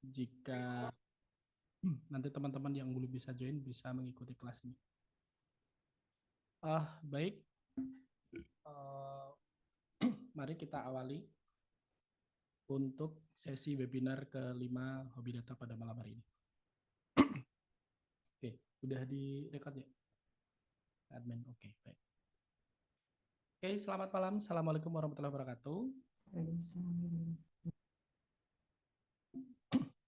jika nanti teman-teman yang belum bisa join bisa mengikuti kelas ini. Baik, eh, mari kita awali untuk sesi webinar kelima Hobi Data pada malam hari ini. Oke, udah direkod ya, admin? Oke, baik. Oke, selamat malam. Assalamualaikum warahmatullahi wabarakatuh.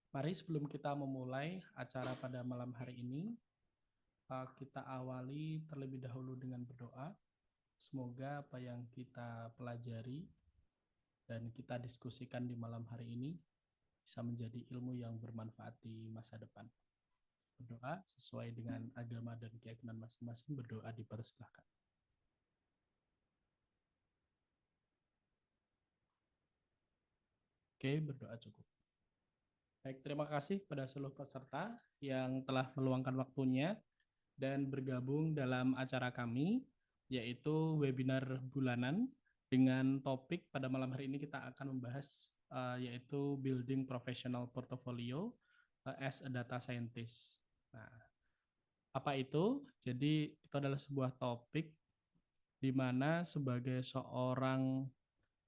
Mari sebelum kita memulai acara pada malam hari ini, kita awali terlebih dahulu dengan berdoa. Semoga apa yang kita pelajari dan kita diskusikan di malam hari ini bisa menjadi ilmu yang bermanfaat di masa depan. Berdoa sesuai dengan agama dan keyakinan masing-masing, berdoa dipersilahkan. Oke, berdoa cukup. Baik, terima kasih kepada seluruh peserta yang telah meluangkan waktunya dan bergabung dalam acara kami, yaitu webinar bulanan dengan topik pada malam hari ini kita akan membahas yaitu Building Professional Portfolio as a Data Scientist. Nah, apa itu? Jadi itu adalah sebuah topik di mana sebagai seorang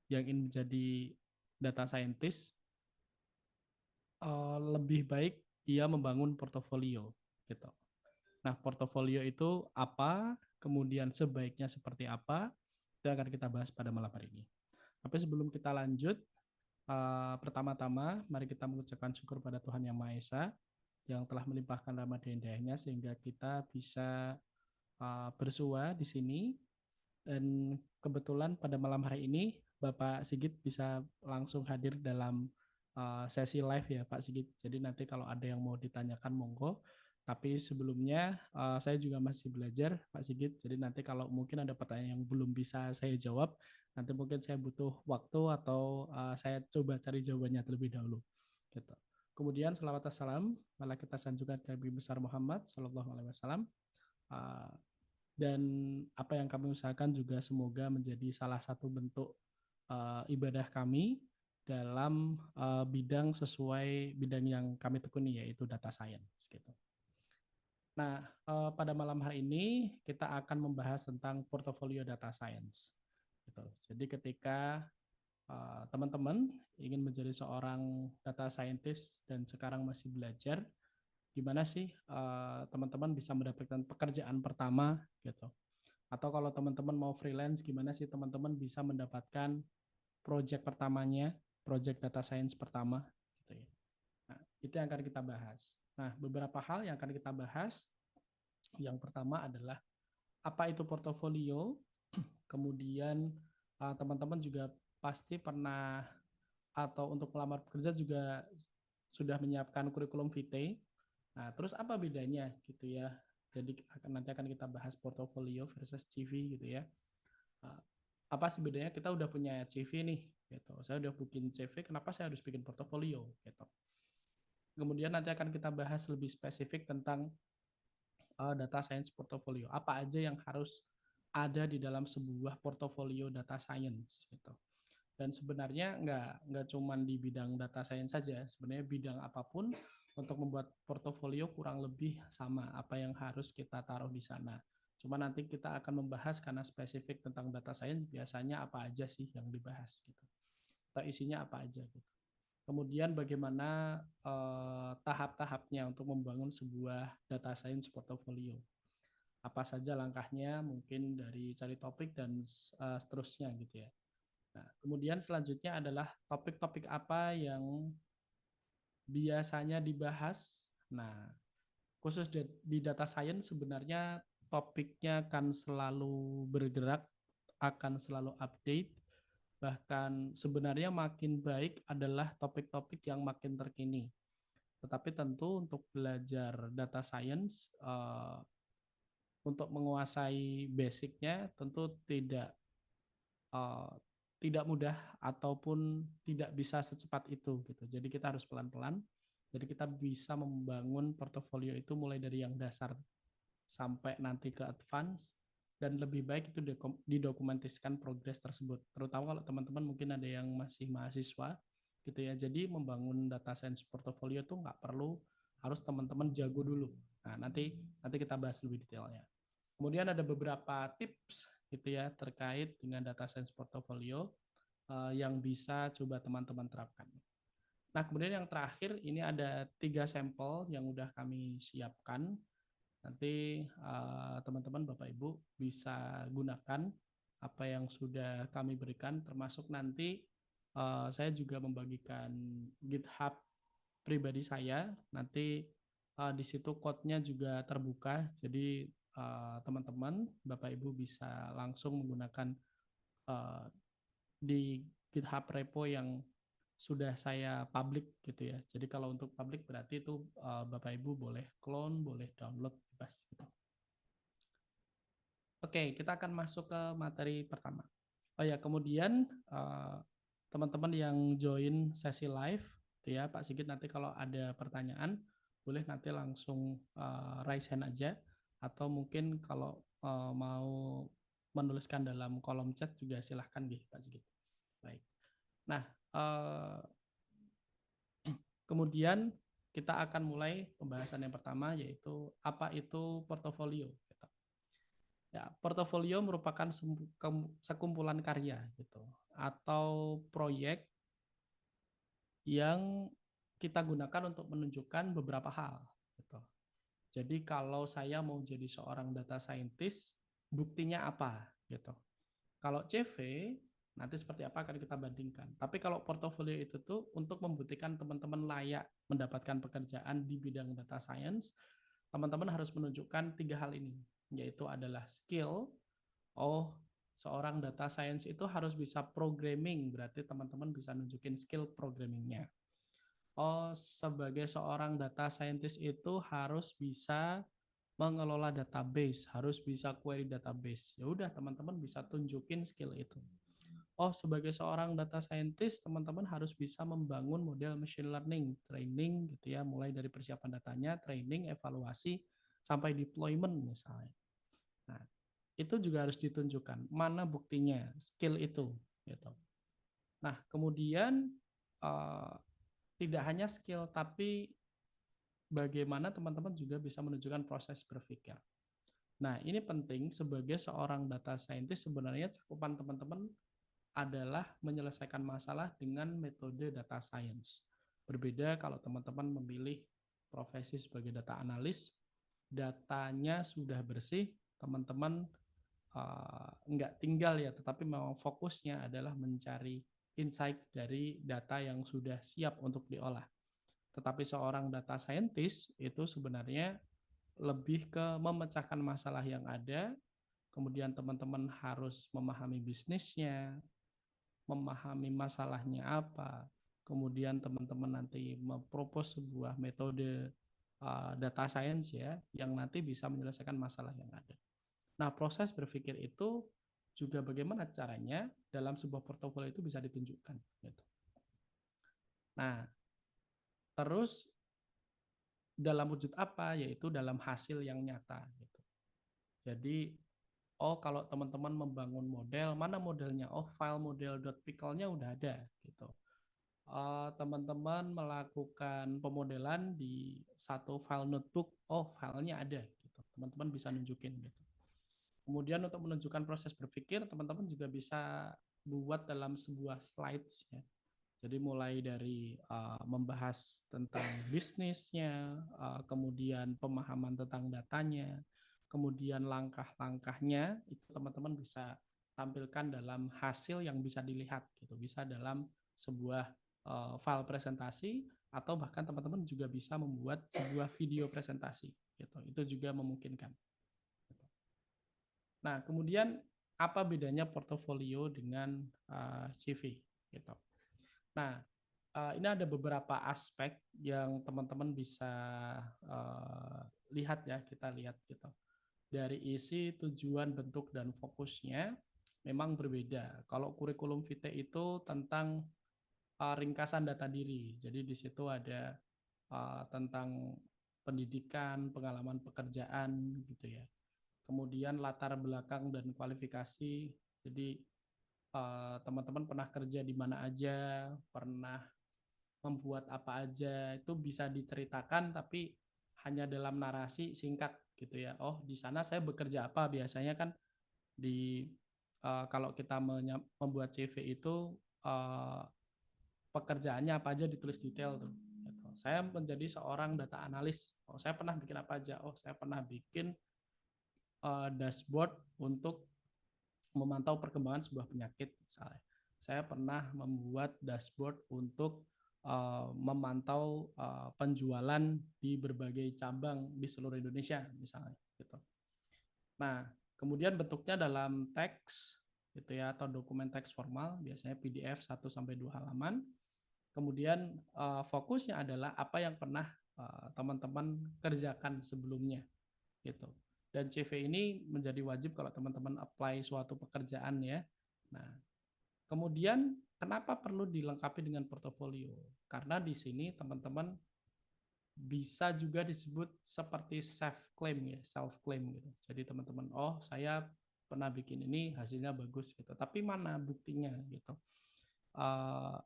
yang ingin menjadi data scientist, lebih baik ia membangun portofolio gitu. Nah, portofolio itu apa, kemudian sebaiknya seperti apa, itu akan kita bahas pada malam hari ini. Tapi sebelum kita lanjut, pertama-tama mari kita mengucapkan syukur pada Tuhan Yang Maha Esa yang telah melimpahkan rahmat dan hidayahnya sehingga kita bisa bersua di sini. Dan kebetulan pada malam hari ini Bapak Sigit bisa langsung hadir dalam sesi live ya Pak Sigit. Jadi nanti kalau ada yang mau ditanyakan monggo. Tapi sebelumnya saya juga masih belajar Pak Sigit. Jadi nanti kalau mungkin ada pertanyaan yang belum bisa saya jawab, nanti mungkin saya butuh waktu atau saya coba cari jawabannya terlebih dahulu. Gitu. Kemudian selawat wassalam malah kita sanjungkan ke Nabi besar Muhammad Sallallahu Alaihi Wasallam. Dan apa yang kami usahakan juga semoga menjadi salah satu bentuk ibadah kami dalam bidang sesuai bidang yang kami tekuni yaitu data science gitu. Nah, pada malam hari ini kita akan membahas tentang portofolio data science. Gitu. Jadi ketika teman-teman ingin menjadi seorang data scientist dan sekarang masih belajar, gimana sih teman-teman bisa mendapatkan pekerjaan pertama gitu. Atau kalau teman-teman mau freelance, gimana sih teman-teman bisa mendapatkan project pertamanya, project data science pertama, gitu ya. Nah, itu yang akan kita bahas. Nah, beberapa hal yang akan kita bahas. Yang pertama adalah apa itu portofolio. Kemudian teman-teman juga pasti pernah atau untuk melamar pekerja juga sudah menyiapkan kurikulum vitae. Nah, terus apa bedanya gitu ya? Jadi nanti akan kita bahas portofolio versus CV gitu ya. Apa sih bedanya, kita udah punya CV nih gitu, saya udah bikin CV, kenapa saya harus bikin portofolio gitu. Kemudian nanti akan kita bahas lebih spesifik tentang data science portofolio, apa aja yang harus ada di dalam sebuah portofolio data science gitu. Dan sebenarnya nggak cuman di bidang data science saja, sebenarnya bidang apapun untuk membuat portofolio kurang lebih sama apa yang harus kita taruh di sana. Cuma nanti kita akan membahas karena spesifik tentang data science biasanya apa aja sih yang dibahas gitu. Atau isinya apa aja gitu. Kemudian bagaimana tahap-tahapnya untuk membangun sebuah data science portfolio. Apa saja langkahnya, mungkin dari cari topik dan seterusnya gitu ya. Nah, kemudian selanjutnya adalah topik-topik apa yang biasanya dibahas. Nah, khusus di data science sebenarnya topiknya akan selalu bergerak, akan selalu update, bahkan sebenarnya makin baik adalah topik-topik yang makin terkini. Tetapi tentu untuk belajar data science, untuk menguasai basicnya tentu uh, tidak mudah ataupun tidak bisa secepat itu gitu. Jadi kita harus pelan-pelan. Jadi kita bisa membangun portofolio itu mulai dari yang dasar sampai nanti ke advance, dan lebih baik itu didokumentasikan progres tersebut. Terutama kalau teman-teman mungkin ada yang masih mahasiswa, gitu ya. Jadi membangun data science portfolio tuh nggak perlu harus teman-teman jago dulu. Nah, nanti kita bahas lebih detailnya. Kemudian ada beberapa tips gitu ya terkait dengan data science portfolio yang bisa coba teman-teman terapkan. Nah, kemudian yang terakhir ini ada 3 sampel yang udah kami siapkan. Nanti teman-teman Bapak Ibu bisa gunakan apa yang sudah kami berikan, termasuk nanti saya juga membagikan GitHub pribadi saya. Nanti di situ code-nya juga terbuka, jadi teman-teman Bapak Ibu bisa langsung menggunakan uh, di GitHub repo yang sudah saya public gitu ya. Jadi kalau untuk public berarti itu Bapak Ibu boleh clone, boleh download bebas gitu. Oke, kita akan masuk ke materi pertama. Oh ya, kemudian teman-teman yang join sesi live, gitu ya, Pak Sigit nanti kalau ada pertanyaan boleh nanti langsung raise hand aja, atau mungkin kalau mau menuliskan dalam kolom chat juga silahkan deh Pak Sigit. Baik. Nah, kemudian kita akan mulai pembahasan yang pertama yaitu apa itu portofolio. Gitu. Ya, portofolio merupakan sekumpulan karya gitu atau proyek yang kita gunakan untuk menunjukkan beberapa hal gitu. Jadi kalau saya mau jadi seorang data scientist, buktinya apa gitu. Kalau CV nanti seperti apa akan kita bandingkan. Tapi kalau portofolio itu tuh untuk membuktikan teman-teman layak mendapatkan pekerjaan di bidang data science, teman-teman harus menunjukkan 3 hal ini, yaitu adalah skill. Oh, seorang data science itu harus bisa programming, berarti teman-teman bisa nunjukin skill programmingnya. Oh, sebagai seorang data scientist itu harus bisa mengelola database, harus bisa query database. Ya udah, teman-teman bisa tunjukin skill itu. Oh, sebagai seorang data scientist, teman-teman harus bisa membangun model machine learning, training gitu ya, mulai dari persiapan datanya, training, evaluasi, sampai deployment misalnya. Nah, itu juga harus ditunjukkan mana buktinya, skill itu gitu. Nah, kemudian uh, tidak hanya skill, tapi bagaimana teman-teman juga bisa menunjukkan proses berpikir. Nah, ini penting sebagai seorang data scientist sebenarnya cakupan teman-teman adalah menyelesaikan masalah dengan metode data science. Berbeda kalau teman-teman memilih profesi sebagai data analis, datanya sudah bersih, teman-teman nggak tinggal ya, tetapi memang fokusnya adalah mencari insight dari data yang sudah siap untuk diolah. Tetapi seorang data scientist itu sebenarnya lebih ke memecahkan masalah yang ada, kemudian teman-teman harus memahami bisnisnya, memahami masalahnya apa, kemudian teman-teman nanti mempropos sebuah metode data science ya, yang nanti bisa menyelesaikan masalah yang ada. Nah, proses berpikir itu juga bagaimana caranya dalam sebuah portofolio itu bisa ditunjukkan. Gitu. Nah, terus dalam wujud apa? Yaitu dalam hasil yang nyata. Gitu. Jadi, oh kalau teman-teman membangun model, mana modelnya? Oh, file model.pickle-nya udah ada. Gitu. Teman-teman melakukan pemodelan di satu file notebook, oh filenya ada. Gitu. Teman-teman bisa nunjukin. Gitu. Kemudian untuk menunjukkan proses berpikir, teman-teman juga bisa buat dalam sebuah slides ya. Jadi mulai dari membahas tentang bisnisnya, kemudian pemahaman tentang datanya, kemudian langkah-langkahnya itu teman-teman bisa tampilkan dalam hasil yang bisa dilihat gitu, bisa dalam sebuah file presentasi atau bahkan teman-teman juga bisa membuat sebuah video presentasi gitu. Itu juga memungkinkan. Nah, kemudian apa bedanya portofolio dengan CV gitu. Nah, ini ada beberapa aspek yang teman-teman bisa lihat ya, kita lihat gitu. Dari isi, tujuan, bentuk, dan fokusnya memang berbeda. Kalau kurikulum vitae itu tentang ringkasan data diri. Jadi di situ ada tentang pendidikan, pengalaman pekerjaan gitu ya. Kemudian latar belakang dan kualifikasi. Jadi teman-teman pernah kerja di mana aja, pernah membuat apa aja itu bisa diceritakan, tapi hanya dalam narasi singkat gitu ya. Oh, di sana saya bekerja apa, biasanya kan di kalau kita membuat CV itu eh, pekerjaannya apa aja ditulis detail tuh gitu. Saya menjadi seorang data analis, oh saya pernah bikin apa aja, oh saya pernah bikin dashboard untuk memantau perkembangan sebuah penyakit misalnya. Saya pernah membuat dashboard untuk memantau penjualan di berbagai cabang di seluruh Indonesia misalnya gitu. Nah, kemudian bentuknya dalam teks gitu ya, atau dokumen teks formal, biasanya PDF 1 sampai 2 halaman. Kemudian fokusnya adalah apa yang pernah teman-teman kerjakan sebelumnya gitu. Dan CV ini menjadi wajib kalau teman-teman apply suatu pekerjaan ya. Nah, kemudian kenapa perlu dilengkapi dengan portofolio? Karena di sini teman-teman bisa juga disebut seperti self claim ya, self claim gitu. Jadi teman-teman, oh saya pernah bikin ini hasilnya bagus gitu. Tapi mana buktinya gitu? Uh,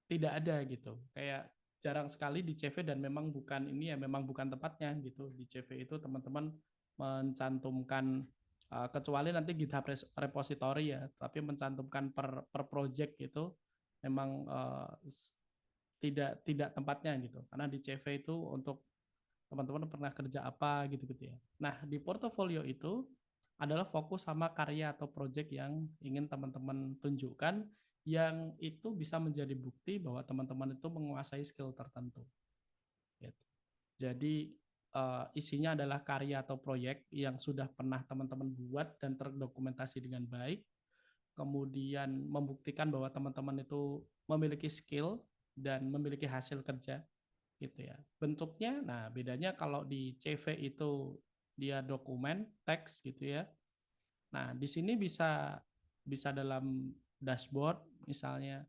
Tidak ada gitu. Kayak jarang sekali di CV, dan memang bukan ini ya, memang bukan tempatnya gitu. Di CV itu teman-teman mencantumkan kecuali nanti GitHub repository ya, tapi mencantumkan per project itu memang tidak tempatnya gitu. Karena di CV itu untuk teman-teman pernah kerja apa gitu-gitu ya. Nah, di portofolio itu adalah fokus sama karya atau project yang ingin teman-teman tunjukkan, yang itu bisa menjadi bukti bahwa teman-teman itu menguasai skill tertentu. Gitu. Jadi isinya adalah karya atau proyek yang sudah pernah teman-teman buat dan terdokumentasi dengan baik, kemudian membuktikan bahwa teman-teman itu memiliki skill dan memiliki hasil kerja gitu ya. Bentuknya, nah bedanya kalau di CV itu dia dokumen teks gitu ya. Nah, di sini bisa bisa dalam dashboard misalnya,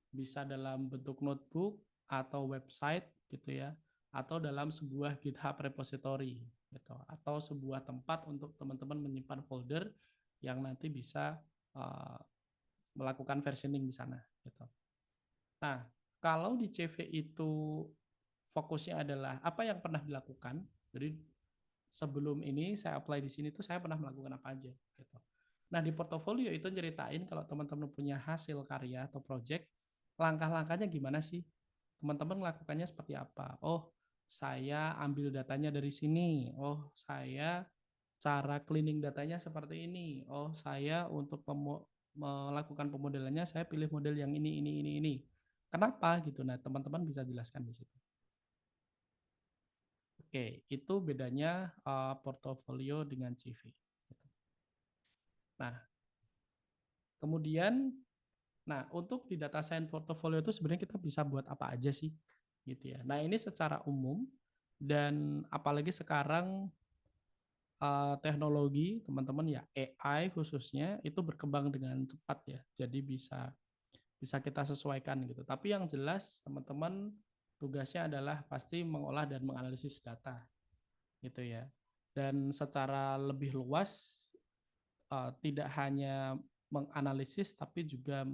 bisa dalam bentuk notebook atau website gitu ya, atau dalam sebuah GitHub repository gitu, atau sebuah tempat untuk teman-teman menyimpan folder yang nanti bisa uh, melakukan versioning di sana gitu. Nah, kalau di CV itu fokusnya adalah apa yang pernah dilakukan. Jadi sebelum ini saya apply di sini tuh saya pernah melakukan apa aja gitu. Nah, di portofolio itu ceritain kalau teman-teman punya hasil karya atau project, langkah-langkahnya gimana sih? Teman-teman melakukannya seperti apa? Oh, saya ambil datanya dari sini. Oh, saya cara cleaning datanya seperti ini. Oh, saya untuk melakukan pemodelannya saya pilih model yang ini. Kenapa gitu? Nah, teman-teman bisa jelaskan di situ. Oke, itu bedanya portofolio dengan CV. Nah, kemudian, nah untuk di data science portfolio itu sebenarnya kita bisa buat apa aja sih, gitu ya. Nah, ini secara umum, dan apalagi sekarang teknologi teman-teman ya, AI khususnya itu berkembang dengan cepat ya. Jadi bisa bisa kita sesuaikan gitu. Tapi yang jelas teman-teman tugasnya adalah pasti mengolah dan menganalisis data gitu ya. Dan secara lebih luas, tidak hanya menganalisis tapi juga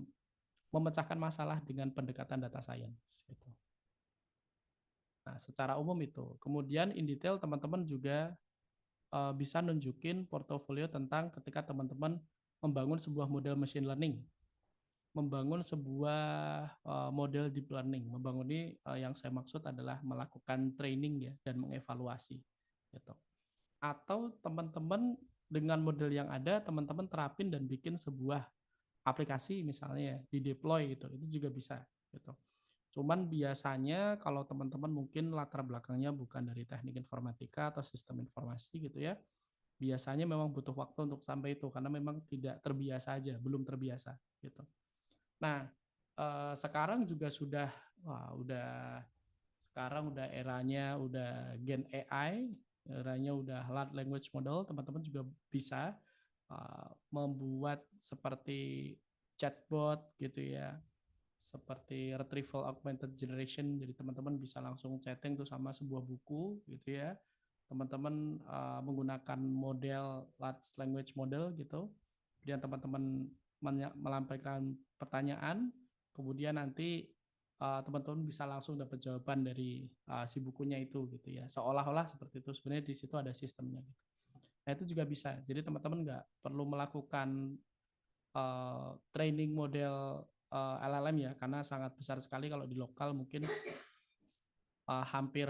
memecahkan masalah dengan pendekatan data science gitu. Nah, secara umum itu. Kemudian in detail teman-teman juga bisa nunjukin portofolio tentang ketika teman-teman membangun sebuah model machine learning, membangun sebuah model deep learning. Membangun ini yang saya maksud adalah melakukan training ya dan mengevaluasi gitu. Atau teman-teman dengan model yang ada teman-teman terapin dan bikin sebuah aplikasi misalnya di deploy gitu, itu juga bisa gitu. Cuman biasanya kalau teman-teman mungkin latar belakangnya bukan dari teknik informatika atau sistem informasi gitu ya, biasanya memang butuh waktu untuk sampai itu karena memang tidak terbiasa aja, belum terbiasa gitu. Nah, sekarang juga sudah, wah udah, sekarang udah eranya udah Gen AI, eranya udah large language model, teman-teman juga bisa membuat seperti chatbot gitu ya, seperti retrieval augmented generation. Jadi teman-teman bisa langsung chatting tuh sama sebuah buku gitu ya. Teman-teman menggunakan model large language model gitu. Kemudian teman-teman melampaikan pertanyaan, Kemudian nanti teman-teman bisa langsung dapat jawaban dari si bukunya itu gitu ya. Seolah-olah seperti itu. Sebenarnya di situ ada sistemnya gitu. Nah itu juga bisa. Jadi teman-teman nggak perlu melakukan training model LLM ya, karena sangat besar sekali kalau di lokal mungkin hampir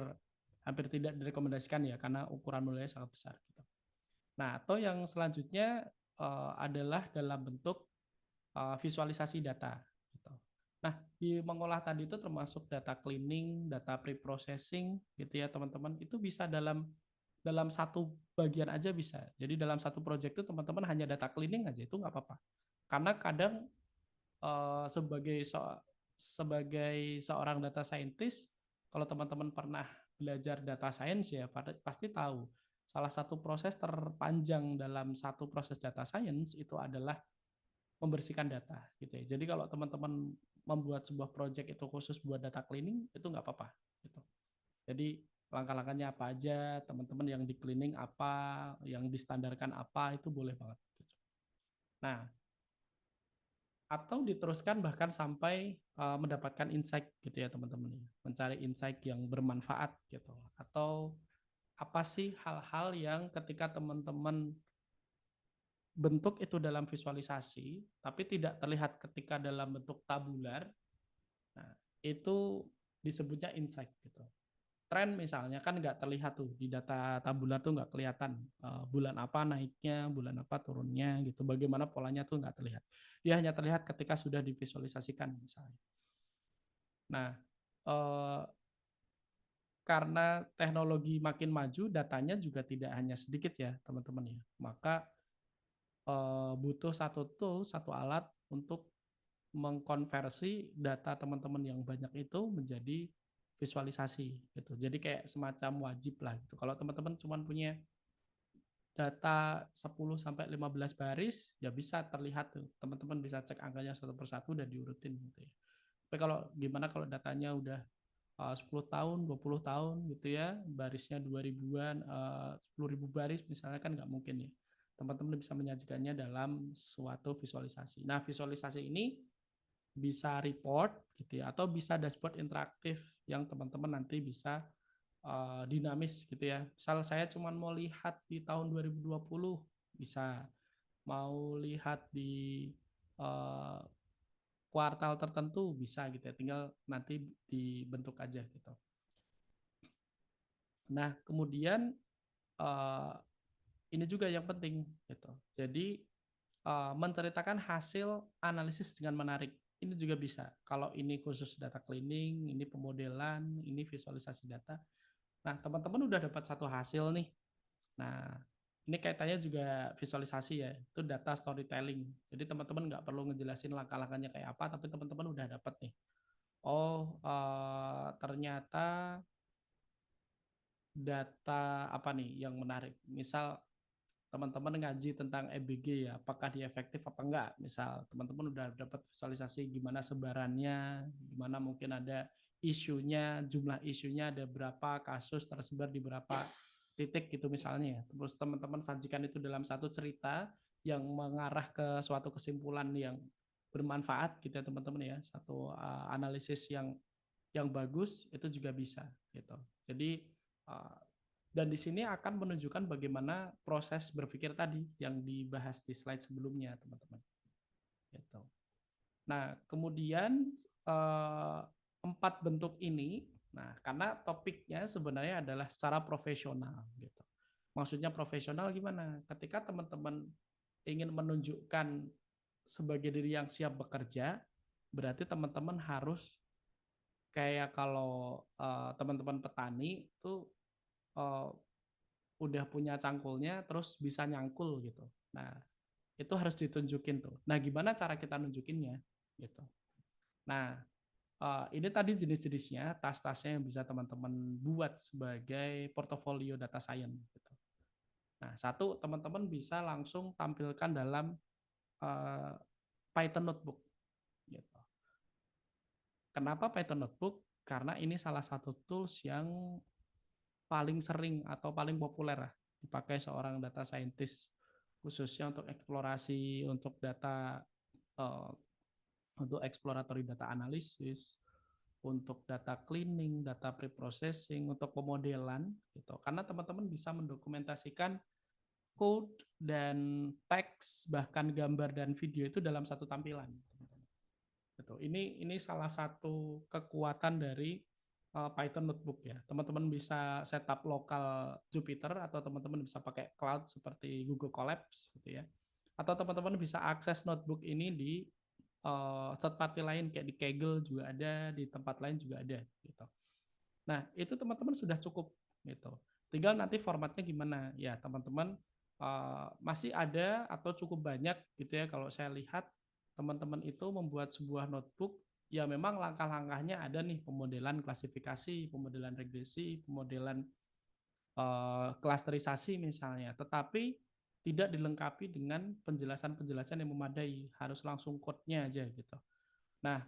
hampir tidak direkomendasikan ya, karena ukuran modelnya sangat besar. Gitu. Nah atau yang selanjutnya adalah dalam bentuk visualisasi data. Gitu. Nah, di mengolah tadi itu termasuk data cleaning, data pre-processing, gitu ya teman-teman. Itu bisa dalam satu bagian aja bisa. Jadi dalam satu project itu teman-teman hanya data cleaning aja itu nggak apa-apa. Karena kadang sebagai seorang data scientist, kalau teman-teman pernah belajar data science ya pasti tahu salah satu proses terpanjang dalam satu proses data science itu adalah membersihkan data gitu ya. Jadi kalau teman-teman membuat sebuah project itu khusus buat data cleaning itu nggak apa-apa gitu. Jadi langkah-langkahnya apa aja, teman-teman yang di cleaning apa, yang distandarkan apa itu boleh banget. Gitu. Nah, atau diteruskan bahkan sampai mendapatkan insight gitu ya teman-teman, mencari insight yang bermanfaat gitu. Atau apa sih hal-hal yang ketika teman-teman bentuk itu dalam visualisasi, tapi tidak terlihat ketika dalam bentuk tabular, nah, itu disebutnya insight gitu. Tren misalnya kan nggak terlihat tuh di data tabular tuh nggak kelihatan bulan apa naiknya, bulan apa turunnya gitu. Bagaimana polanya tuh nggak terlihat. Dia hanya terlihat ketika sudah divisualisasikan misalnya. Nah, eh, karena teknologi makin maju, datanya juga tidak hanya sedikit ya teman-teman ya. Maka butuh satu tool, satu alat untuk mengkonversi data teman-teman yang banyak itu menjadi visualisasi gitu. Jadi kayak semacam wajib lah gitu. Kalau teman-teman cuma punya data 10 sampai 15 baris, ya bisa terlihat tuh. Teman-teman bisa cek angkanya satu persatu dan diurutin gitu ya. Tapi kalau gimana kalau datanya udah 10 tahun, 20 tahun gitu ya, barisnya 2000-an, 10.000 baris misalnya kan nggak mungkin ya. Teman-teman bisa menyajikannya dalam suatu visualisasi. Nah, visualisasi ini bisa report gitu ya, atau bisa dashboard interaktif yang teman-teman nanti bisa dinamis gitu ya. Misal saya cuma mau lihat di tahun 2020 bisa, mau lihat di uh, kuartal tertentu bisa gitu ya, tinggal nanti dibentuk aja gitu. Nah, kemudian uh, ini juga yang penting gitu. Jadi menceritakan hasil analisis dengan menarik. Ini juga bisa. Kalau ini khusus data cleaning, ini pemodelan, ini visualisasi data. Nah, teman-teman udah dapat satu hasil nih. Nah, ini kaitannya juga visualisasi ya. Itu data storytelling. Jadi teman-teman nggak perlu ngejelasin langkah-langkahnya kayak apa, tapi teman-teman udah dapat nih. Oh, ternyata data apa nih yang menarik. Misal teman-teman ngaji tentang EBG ya, apakah dia efektif apa enggak. Misal teman-teman udah dapat visualisasi gimana sebarannya, gimana mungkin ada isunya, jumlah isunya ada berapa kasus tersebar di berapa titik gitu misalnya ya. Terus teman-teman sajikan itu dalam satu cerita yang mengarah ke suatu kesimpulan yang bermanfaat gitu ya teman-teman ya. Satu analisis yang bagus itu juga bisa gitu. Jadi uh, dan di sini akan menunjukkan bagaimana proses berpikir tadi yang dibahas di slide sebelumnya, teman-teman. Gitu. Nah, kemudian eh, empat bentuk ini, nah karena topiknya sebenarnya adalah secara profesional, gitu. Maksudnya profesional gimana? Ketika teman-teman ingin menunjukkan sebagai diri yang siap bekerja, berarti teman-teman harus kayak kalau teman-teman petani itu eh, udah punya cangkulnya terus bisa nyangkul gitu. Nah, itu harus ditunjukin tuh. Nah, gimana cara kita nunjukinnya gitu. Nah, ini tadi jenis-jenisnya, tas-tasnya yang bisa teman-teman buat sebagai portofolio data science gitu. Nah, satu teman-teman bisa langsung tampilkan dalam uh, Python notebook gitu. Kenapa Python notebook? Karena ini salah satu tools yang paling sering atau paling populer lah dipakai seorang data scientist, khususnya untuk eksplorasi untuk data uh, untuk exploratory data analysis, untuk data cleaning, data preprocessing, untuk pemodelan gitu. Karena teman-teman bisa mendokumentasikan code dan teks bahkan gambar dan video itu dalam satu tampilan. Gitu. Ini salah satu kekuatan dari Python Notebook ya. Teman-teman bisa setup lokal Jupyter atau teman-teman bisa pakai cloud seperti Google Colabs gitu ya. Atau teman-teman bisa akses notebook ini di third party lain kayak di Kaggle juga ada, di tempat lain juga ada gitu. Nah, itu teman-teman sudah cukup gitu. Tinggal nanti formatnya gimana. Ya, teman-teman masih ada atau cukup banyak gitu ya kalau saya lihat teman-teman itu membuat sebuah notebook ya memang langkah-langkahnya ada nih pemodelan klasifikasi, pemodelan regresi, pemodelan klasterisasi misalnya, tetapi tidak dilengkapi dengan penjelasan-penjelasan yang memadai, harus langsung code-nya aja gitu. Nah,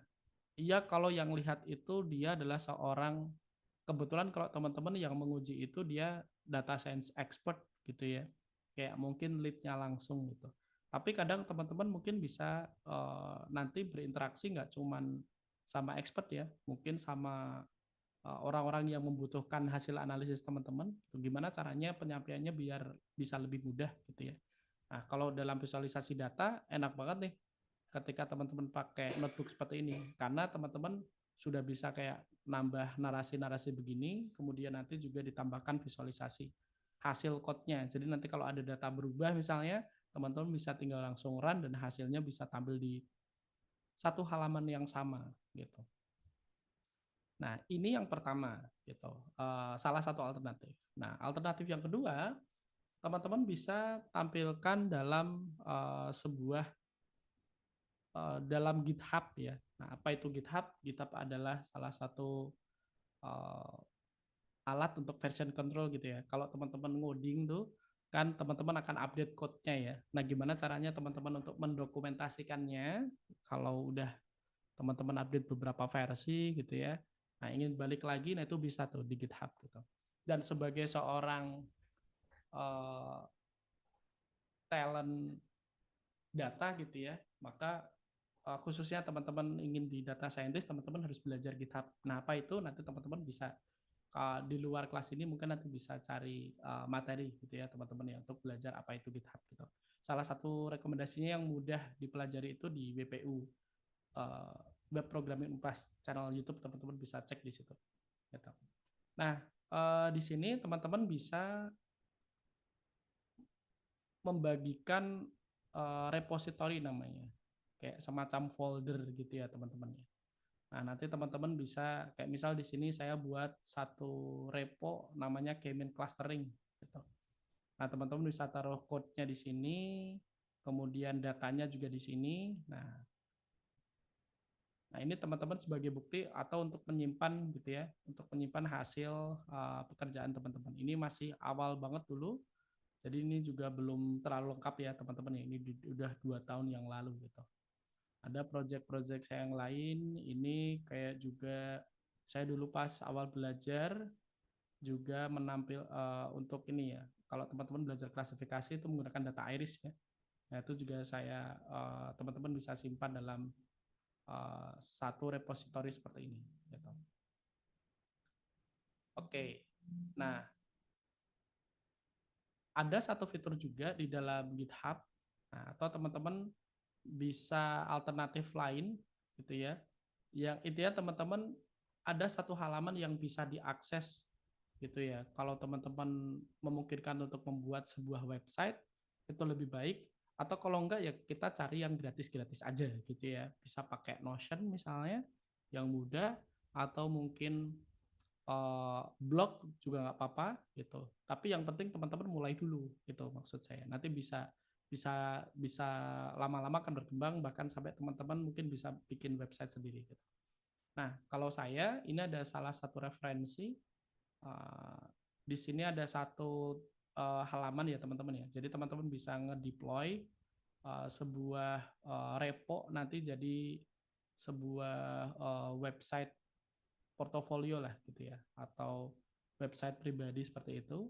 iya kalau yang lihat itu dia adalah seorang, kebetulan kalau teman-teman yang menguji itu dia data science expert gitu ya, kayak mungkin lead-nya langsung gitu. Tapi kadang teman-teman mungkin bisa nanti berinteraksi nggak cuman sama expert ya, mungkin sama orang-orang yang membutuhkan hasil analisis teman-teman, gimana caranya penyampaiannya biar bisa lebih mudah gitu ya. Nah, kalau dalam visualisasi data enak banget nih ketika teman-teman pakai notebook seperti ini, karena teman-teman sudah bisa kayak nambah narasi-narasi begini, kemudian nanti juga ditambahkan visualisasi hasil code-nya. Jadi nanti kalau ada data berubah misalnya, teman-teman bisa tinggal langsung run dan hasilnya bisa tampil di satu halaman yang sama gitu. Nah, ini yang pertama gitu. Salah satu alternatif. Nah, alternatif yang kedua, teman-teman bisa tampilkan dalam sebuah dalam GitHub ya. Nah, apa itu GitHub? GitHub adalah salah satu uh, alat untuk version control gitu ya. Kalau teman-teman ngoding tuh kan teman-teman akan update code-nya ya. Nah, gimana caranya teman-teman untuk mendokumentasikannya kalau udah teman-teman update beberapa versi gitu ya. Nah, ingin balik lagi, nah itu bisa tuh di GitHub gitu. Dan sebagai seorang uh, talent data gitu ya, maka khususnya teman-teman ingin di data scientist, teman-teman harus belajar GitHub. Nah, apa itu? Nanti teman-teman bisa di luar kelas ini mungkin nanti bisa cari materi gitu ya teman-teman ya untuk belajar apa itu GitHub gitu. Salah satu rekomendasinya yang mudah dipelajari itu di WPU, uh, Web Programming Unpas, channel YouTube, teman-teman bisa cek di situ. Gitu. Nah, di sini teman-teman bisa membagikan repository namanya, kayak semacam folder gitu ya teman-teman ya. Nah, nanti teman-teman bisa kayak misal di sini saya buat satu repo namanya K-mean clustering gitu. Nah, teman-teman bisa taruh code-nya di sini, kemudian datanya juga di sini. Nah, ini teman-teman sebagai bukti atau untuk menyimpan gitu ya, untuk menyimpan hasil pekerjaan teman-teman. Ini masih awal banget dulu, jadi ini juga belum terlalu lengkap ya teman-teman ya. Ini udah 2 tahun yang lalu gitu. Ada project-project saya yang lain, ini kayak juga saya dulu pas awal belajar juga menampil untuk ini ya. Kalau teman-teman belajar klasifikasi itu menggunakan data iris ya. Nah, itu juga saya teman-teman bisa simpan dalam satu repository seperti ini gitu. Oke. Nah, ada satu fitur juga di dalam GitHub. Nah, atau teman-teman bisa alternatif lain gitu ya. Yang intinya teman-teman ada satu halaman yang bisa diakses gitu ya. Kalau teman-teman memungkinkan untuk membuat sebuah website itu lebih baik, atau kalau enggak ya kita cari yang gratis-gratis aja gitu ya. Bisa pakai Notion misalnya yang mudah, atau mungkin blog juga nggak apa-apa gitu. Tapi yang penting teman-teman mulai dulu gitu maksud saya. Nanti bisa bisa bisa lama-lama akan berkembang bahkan sampai teman-teman mungkin bisa bikin website sendiri gitu. Nah, kalau saya ini ada salah satu referensi di sini ada satu halaman ya teman-teman ya. Jadi teman-teman bisa ngedeploy sebuah repo nanti jadi sebuah website portofolio lah gitu ya, atau website pribadi seperti itu.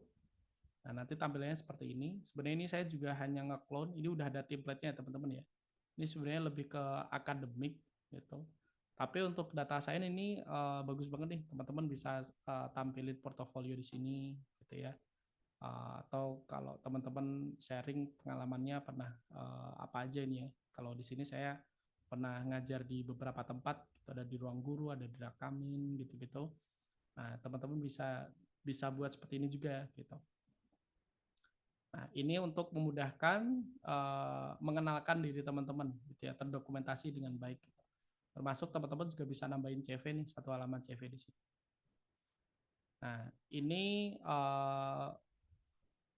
Nah, nanti tampilannya seperti ini. Sebenarnya ini saya juga hanya nge-clone, ini udah ada template-nya ya teman-teman ya. Ini sebenarnya lebih ke akademik gitu. Tapi untuk data science ini bagus banget nih, teman-teman bisa tampilin portofolio di sini gitu ya. Atau kalau teman-teman sharing pengalamannya pernah apa aja ini ya. Kalau di sini saya pernah ngajar di beberapa tempat, gitu, ada di ruang guru, ada di Rakamin gitu-gitu. Nah, teman-teman bisa bisa buat seperti ini juga gitu. Nah, ini untuk memudahkan mengenalkan diri teman-teman gitu ya, terdokumentasi dengan baik. Gitu. Termasuk teman-teman juga bisa nambahin CV nih, satu halaman CV di sini. Nah, ini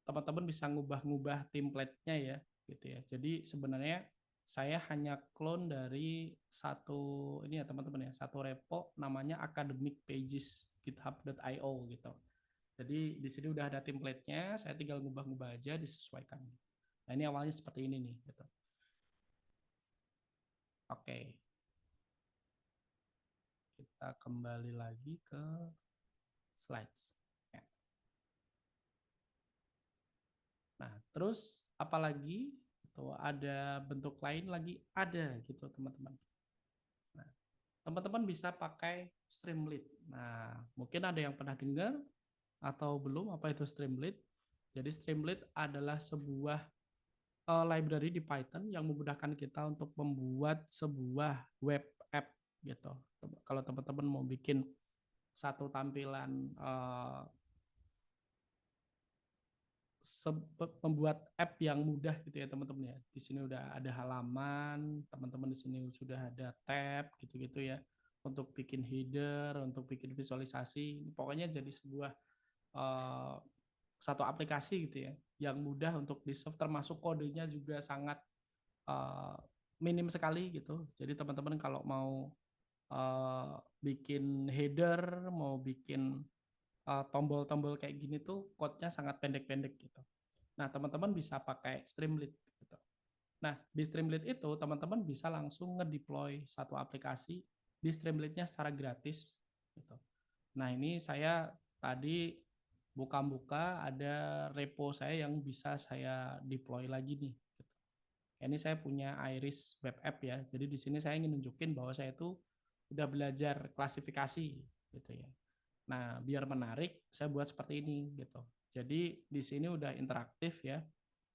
teman-teman bisa ngubah-ngubah template-nya ya, gitu ya. Jadi sebenarnya saya hanya clone dari satu ini ya teman-teman ya, satu repo namanya academic pages github.io gitu. Jadi di sini udah ada template-nya, saya tinggal ngubah-ngubah aja disesuaikan. Nah, ini awalnya seperti ini nih gitu. Oke. Kita kembali lagi ke slides. Ya. Nah, terus apalagi itu ada bentuk lain lagi ada gitu teman-teman. Nah, teman-teman bisa pakai Streamlit. Nah, mungkin ada yang pernah dengar atau belum apa itu Streamlit. Jadi Streamlit adalah sebuah library di Python yang memudahkan kita untuk membuat sebuah web app gitu. Kalau teman-teman mau bikin satu tampilan membuat app yang mudah gitu ya teman-teman ya. Di sini udah ada halaman, teman-teman di sini sudah ada tab gitu-gitu ya. Untuk bikin header, untuk bikin visualisasi, pokoknya jadi sebuah uh, satu aplikasi gitu ya, yang mudah untuk di-serve, termasuk kodenya juga sangat uh, minim sekali gitu. Jadi teman-teman kalau mau bikin header, mau bikin tombol-tombol kayak gini tuh code-nya sangat pendek-pendek gitu. Nah, teman-teman bisa pakai Streamlit gitu. Nah, di Streamlit itu teman-teman bisa langsung ngedeploy satu aplikasi di Streamlit-nya secara gratis gitu. Nah, ini saya tadi buka-buka ada repo saya yang bisa saya deploy lagi nih gitu. Ini saya punya Iris web app ya. Jadi di sini saya ingin nunjukin bahwa saya itu udah belajar klasifikasi gitu ya. Nah, biar menarik, saya buat seperti ini gitu. Jadi di sini udah interaktif ya,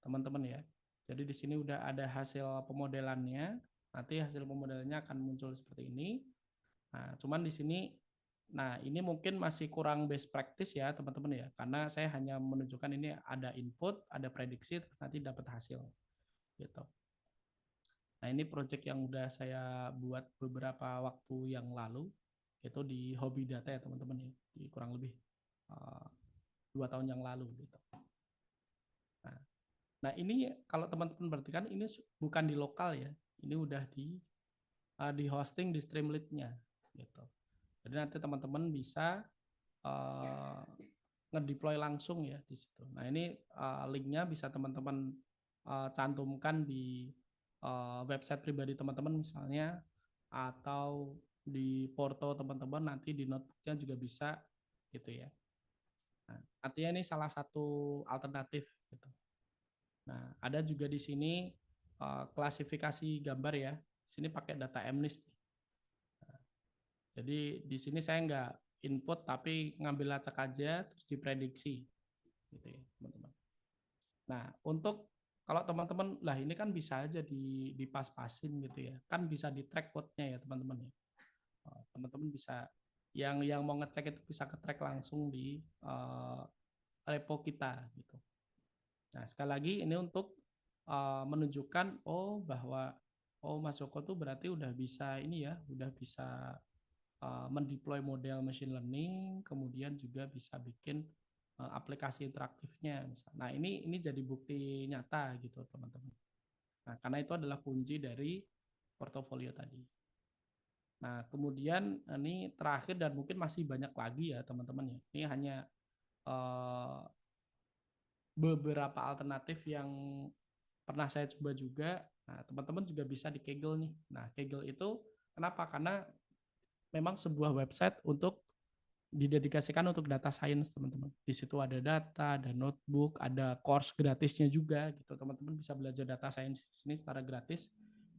teman-teman ya. Jadi di sini udah ada hasil pemodelannya. Nanti hasil pemodelannya akan muncul seperti ini. Nah, cuman di sini, nah ini mungkin masih kurang best practice ya teman-teman ya. Karena saya hanya menunjukkan ini ada input, ada prediksi, terus nanti dapat hasil gitu. Nah, ini project yang udah saya buat beberapa waktu yang lalu, itu di Hobi Data ya teman-teman ya, di kurang lebih 2 tahun yang lalu gitu. Nah, nah ini kalau teman-teman perhatikan ini bukan di lokal ya, ini udah di hosting di Streamlit-nya gitu. Jadi nanti teman-teman bisa uh, ngedeploy langsung ya di situ. Nah ini linknya bisa teman-teman cantumkan di website pribadi teman-teman misalnya, atau di porto teman-teman, nanti di notebooknya juga bisa gitu ya. Nah, artinya ini salah satu alternatif gitu. Nah, ada juga di sini klasifikasi gambar ya. Di sini pakai data MNIST. Nah, jadi di sini saya nggak input tapi ngambil acak aja terus diprediksi gitu ya, teman-teman. Nah, untuk kalau teman-teman lah ini kan bisa aja dipas-pasin gitu ya. Kan bisa di track code-nya ya, teman-teman ya. Teman-teman bisa yang mau ngecek itu bisa ke track langsung di repo kita gitu. Nah, sekali lagi ini untuk menunjukkan bahwa Mas Joko tuh berarti udah bisa ini ya, udah bisa mendeploy model machine learning, kemudian juga bisa bikin aplikasi interaktifnya. Nah, ini jadi bukti nyata gitu, teman-teman. Nah, karena itu adalah kunci dari portofolio tadi. Nah, kemudian ini terakhir dan mungkin masih banyak lagi ya, teman-teman ya. Ini hanya uh, beberapa alternatif yang pernah saya coba juga. Nah, teman-teman juga bisa di Kaggle nih. Nah, Kaggle itu kenapa? Karena memang sebuah website untuk didedikasikan untuk data science, teman-teman. Di situ ada data, ada notebook, ada course gratisnya juga gitu. Teman-teman bisa belajar data science di sini secara gratis.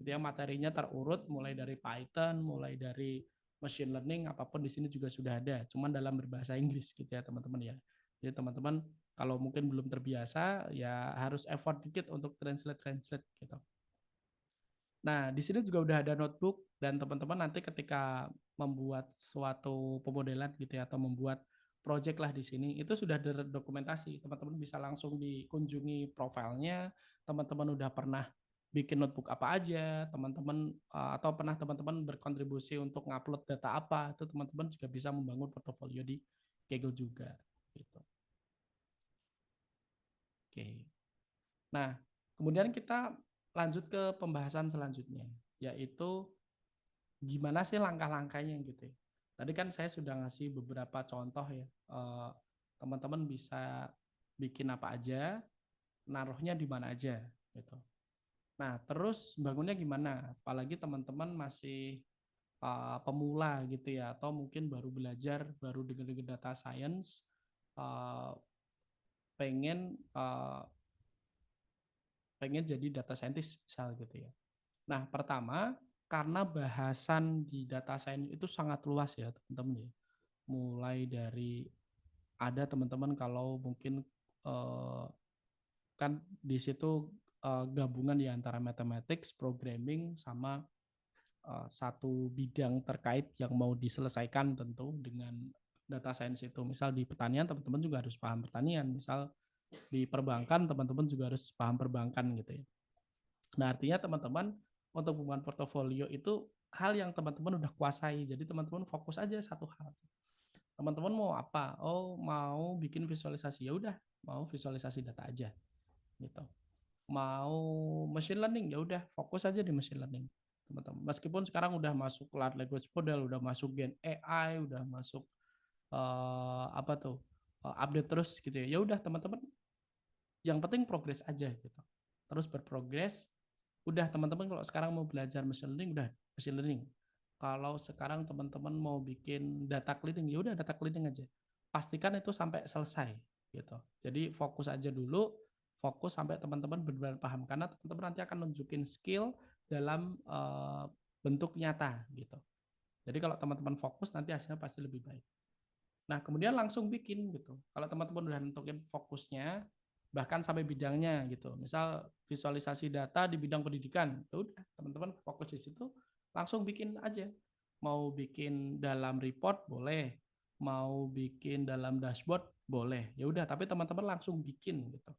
Gitu ya, materinya terurut mulai dari Python, mulai dari machine learning, apapun di sini juga sudah ada, cuman dalam berbahasa Inggris gitu ya teman-teman ya. Jadi teman-teman kalau mungkin belum terbiasa ya harus effort dikit untuk translate gitu. Nah, di sini juga udah ada notebook dan teman-teman nanti ketika membuat suatu pemodelan gitu ya atau membuat project lah di sini itu sudah terdokumentasi. Teman-teman bisa langsung dikunjungi profilnya, teman-teman udah pernah bikin notebook apa aja, teman-teman atau pernah teman-teman berkontribusi untuk ngupload data apa, itu teman-teman juga bisa membangun portofolio di Kaggle juga gitu. Oke. Nah, kemudian kita lanjut ke pembahasan selanjutnya, yaitu gimana sih langkah-langkahnya gitu ya. Tadi kan saya sudah ngasih beberapa contoh ya. Teman-teman bisa bikin apa aja, naruhnya di mana aja gitu. Nah, terus bangunnya gimana? Apalagi teman-teman masih pemula gitu ya, atau mungkin baru belajar, baru dengar data science, uh, pengen pengen jadi data scientist misal gitu ya. Nah, pertama karena bahasan di data science itu sangat luas ya teman-teman ya. Mulai dari ada teman-teman kalau mungkin eh, kan di situ gabungan di antara mathematics, programming sama satu bidang terkait yang mau diselesaikan tentu dengan data science itu. Misal di pertanian teman-teman juga harus paham pertanian, misal di perbankan teman-teman juga harus paham perbankan gitu ya. Nah, artinya teman-teman untuk membuat portofolio itu hal yang teman-teman udah kuasai. Jadi teman-teman fokus aja satu hal. Teman-teman mau apa? Oh, mau bikin visualisasi. Ya udah, mau visualisasi data aja gitu. Mau machine learning, ya udah fokus aja di machine learning. Teman-teman. Meskipun sekarang udah masuk large language model, udah masuk gen AI, udah masuk apa tuh? Update terus gitu ya. Ya udah teman-teman, yang penting progres aja gitu. Terus berprogres. Udah teman-teman kalau sekarang mau belajar machine learning, udah machine learning. Kalau sekarang teman-teman mau bikin data cleaning, ya udah data cleaning aja. Pastikan itu sampai selesai gitu. Jadi fokus aja dulu, fokus sampai teman-teman benar-benar paham karena teman-teman nanti akan nunjukin skill dalam bentuk nyata gitu. Jadi kalau teman-teman fokus nanti hasilnya pasti lebih baik. Nah, kemudian langsung bikin gitu. Kalau teman-teman udah nentuin fokusnya, bahkan sampai bidangnya gitu. Misal visualisasi data di bidang pendidikan, ya udah teman-teman fokus di situ, langsung bikin aja. Mau bikin dalam report boleh, mau bikin dalam dashboard boleh. Ya udah, tapi teman-teman langsung bikin gitu.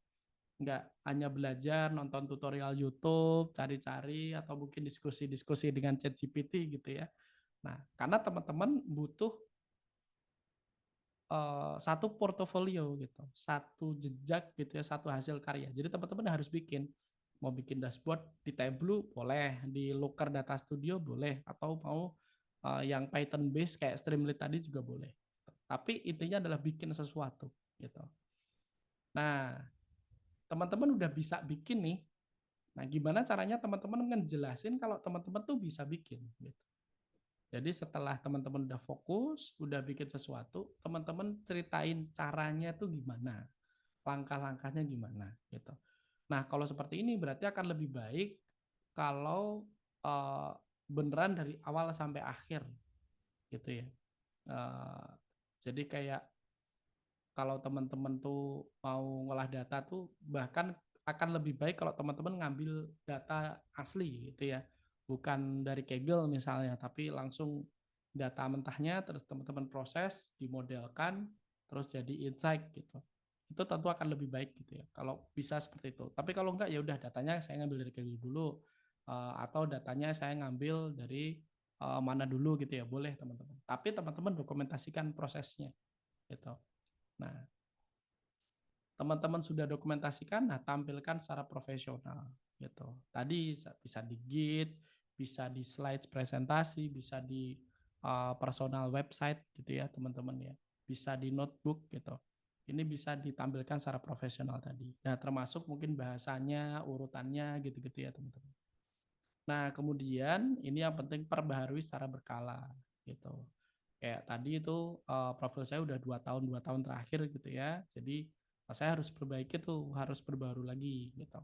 Nggak hanya belajar nonton tutorial YouTube, cari-cari atau mungkin diskusi-diskusi dengan ChatGPT gitu ya. Nah, karena teman-teman butuh satu portofolio gitu, satu jejak gitu ya, satu hasil karya. Jadi teman-teman harus bikin, mau bikin dashboard di Tableau boleh, di Looker Data Studio boleh, atau mau yang Python base kayak Streamlit tadi juga boleh. Tapi intinya adalah bikin sesuatu gitu. Nah, teman-teman udah bisa bikin nih. Nah, gimana caranya teman-teman ngejelasin kalau teman-teman tuh bisa bikin gitu. Jadi setelah teman-teman udah fokus, udah bikin sesuatu, teman-teman ceritain caranya tuh gimana, langkah-langkahnya gimana gitu. Nah, kalau seperti ini berarti akan lebih baik kalau uh, beneran dari awal sampai akhir gitu ya. Uh, jadi kayak kalau teman-teman tuh mau ngolah data tuh bahkan akan lebih baik kalau teman-teman ngambil data asli gitu ya. Bukan dari Kaggle misalnya, tapi langsung data mentahnya terus teman-teman proses, dimodelkan, terus jadi insight gitu. Itu tentu akan lebih baik gitu ya. Kalau bisa seperti itu. Tapi kalau enggak ya udah datanya saya ngambil dari Kaggle dulu atau datanya saya ngambil dari mana dulu gitu ya. Boleh teman-teman. Tapi teman-teman dokumentasikan prosesnya gitu. Nah, teman-teman sudah dokumentasikan, nah tampilkan secara profesional gitu. Tadi bisa di Git, bisa di slide presentasi, bisa di personal website gitu ya teman-teman ya. Bisa di notebook gitu. Ini bisa ditampilkan secara profesional tadi. Nah, termasuk mungkin bahasanya, urutannya gitu-gitu ya teman-teman. Nah, kemudian ini yang penting perbaharui secara berkala gitu. Kayak tadi itu profil saya udah 2 tahun terakhir gitu ya. Jadi saya harus perbaiki tuh, harus perbaru lagi gitu.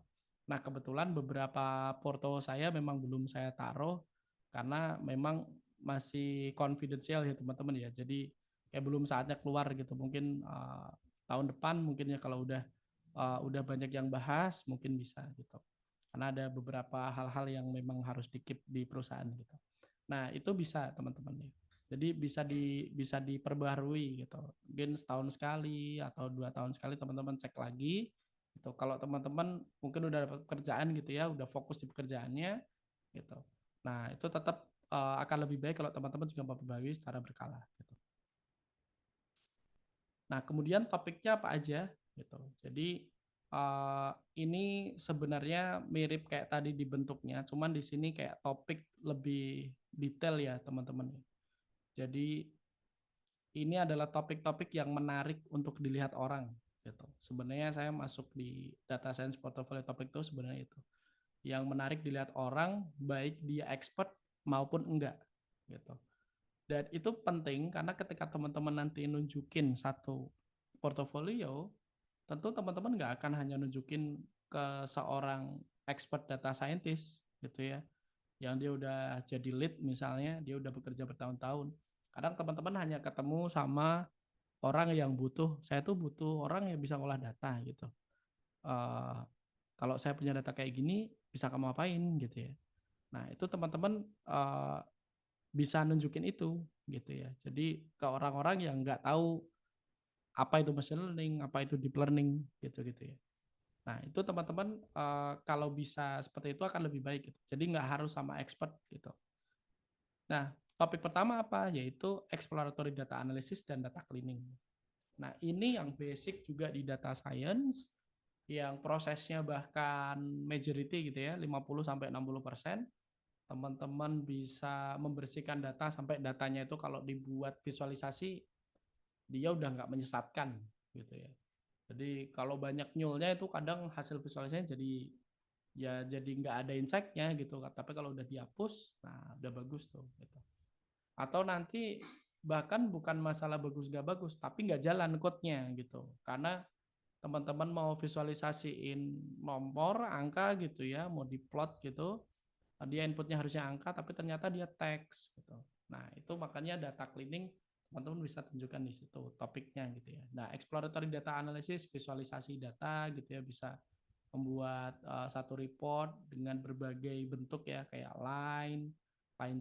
Nah, kebetulan beberapa porto saya memang belum saya taruh karena memang masih confidential ya teman-teman ya. Jadi kayak belum saatnya keluar gitu. Mungkin tahun depan mungkin ya kalau udah banyak yang bahas mungkin bisa gitu. Karena ada beberapa hal-hal yang memang harus di-keep di perusahaan gitu. Nah, itu bisa teman-teman ya. Jadi bisa diperbaharui gitu. Mungkin setahun sekali atau 2 tahun sekali teman-teman cek lagi gitu. Kalau teman-teman mungkin udah dapat pekerjaan gitu ya, udah fokus di pekerjaannya gitu. Nah, itu tetap akan lebih baik kalau teman-teman juga memperbaharui secara berkala gitu. Nah, kemudian topiknya apa aja gitu. Jadi ini sebenarnya mirip kayak tadi dibentuknya, cuman di sini kayak topik lebih detail ya teman-teman. Jadi ini adalah topik-topik yang menarik untuk dilihat orang gitu. Sebenarnya saya masuk di data science portfolio topik itu sebenarnya itu yang menarik dilihat orang, baik dia expert maupun enggak gitu. Dan itu penting karena ketika teman-teman nanti nunjukin satu portofolio, tentu teman-teman nggak akan hanya nunjukin ke seorang expert data scientist gitu ya, yang dia udah jadi lead misalnya, dia udah bekerja bertahun-tahun. Kadang teman-teman hanya ketemu sama orang yang saya tuh butuh orang yang bisa ngolah data gitu. Uh, Kalau saya punya data kayak gini, bisa kamu apain gitu ya. Nah itu teman-teman bisa nunjukin itu gitu ya. Jadi ke orang-orang yang nggak tahu apa itu machine learning, apa itu deep learning gitu-gitu ya. Nah itu teman-teman kalau bisa seperti itu akan lebih baik gitu. Jadi nggak harus sama expert gitu. Nah topik pertama apa? Yaitu exploratory data analysis dan data cleaning. Nah ini yang basic juga di data science, yang prosesnya bahkan majority gitu ya, 50-60%. Teman-teman bisa membersihkan data sampai datanya itu kalau dibuat visualisasi dia udah nggak menyesatkan gitu ya. Jadi kalau banyak nyulnya itu kadang hasil visualisasinya jadi nggak ada insight-nya gitu. Tapi kalau udah dihapus, nah udah bagus tuh. Gitu. Atau nanti bahkan bukan masalah bagus nggak bagus, tapi nggak jalan code-nya gitu. Karena teman-teman mau visualisasiin nomor, angka gitu ya, mau diplot gitu, dia inputnya harusnya angka tapi ternyata dia teks gitu. Nah itu makanya data cleaning teman-teman bisa tunjukkan di situ topiknya gitu ya. Nah exploratory data analysis, visualisasi data gitu ya, bisa membuat satu report dengan berbagai bentuk ya, kayak line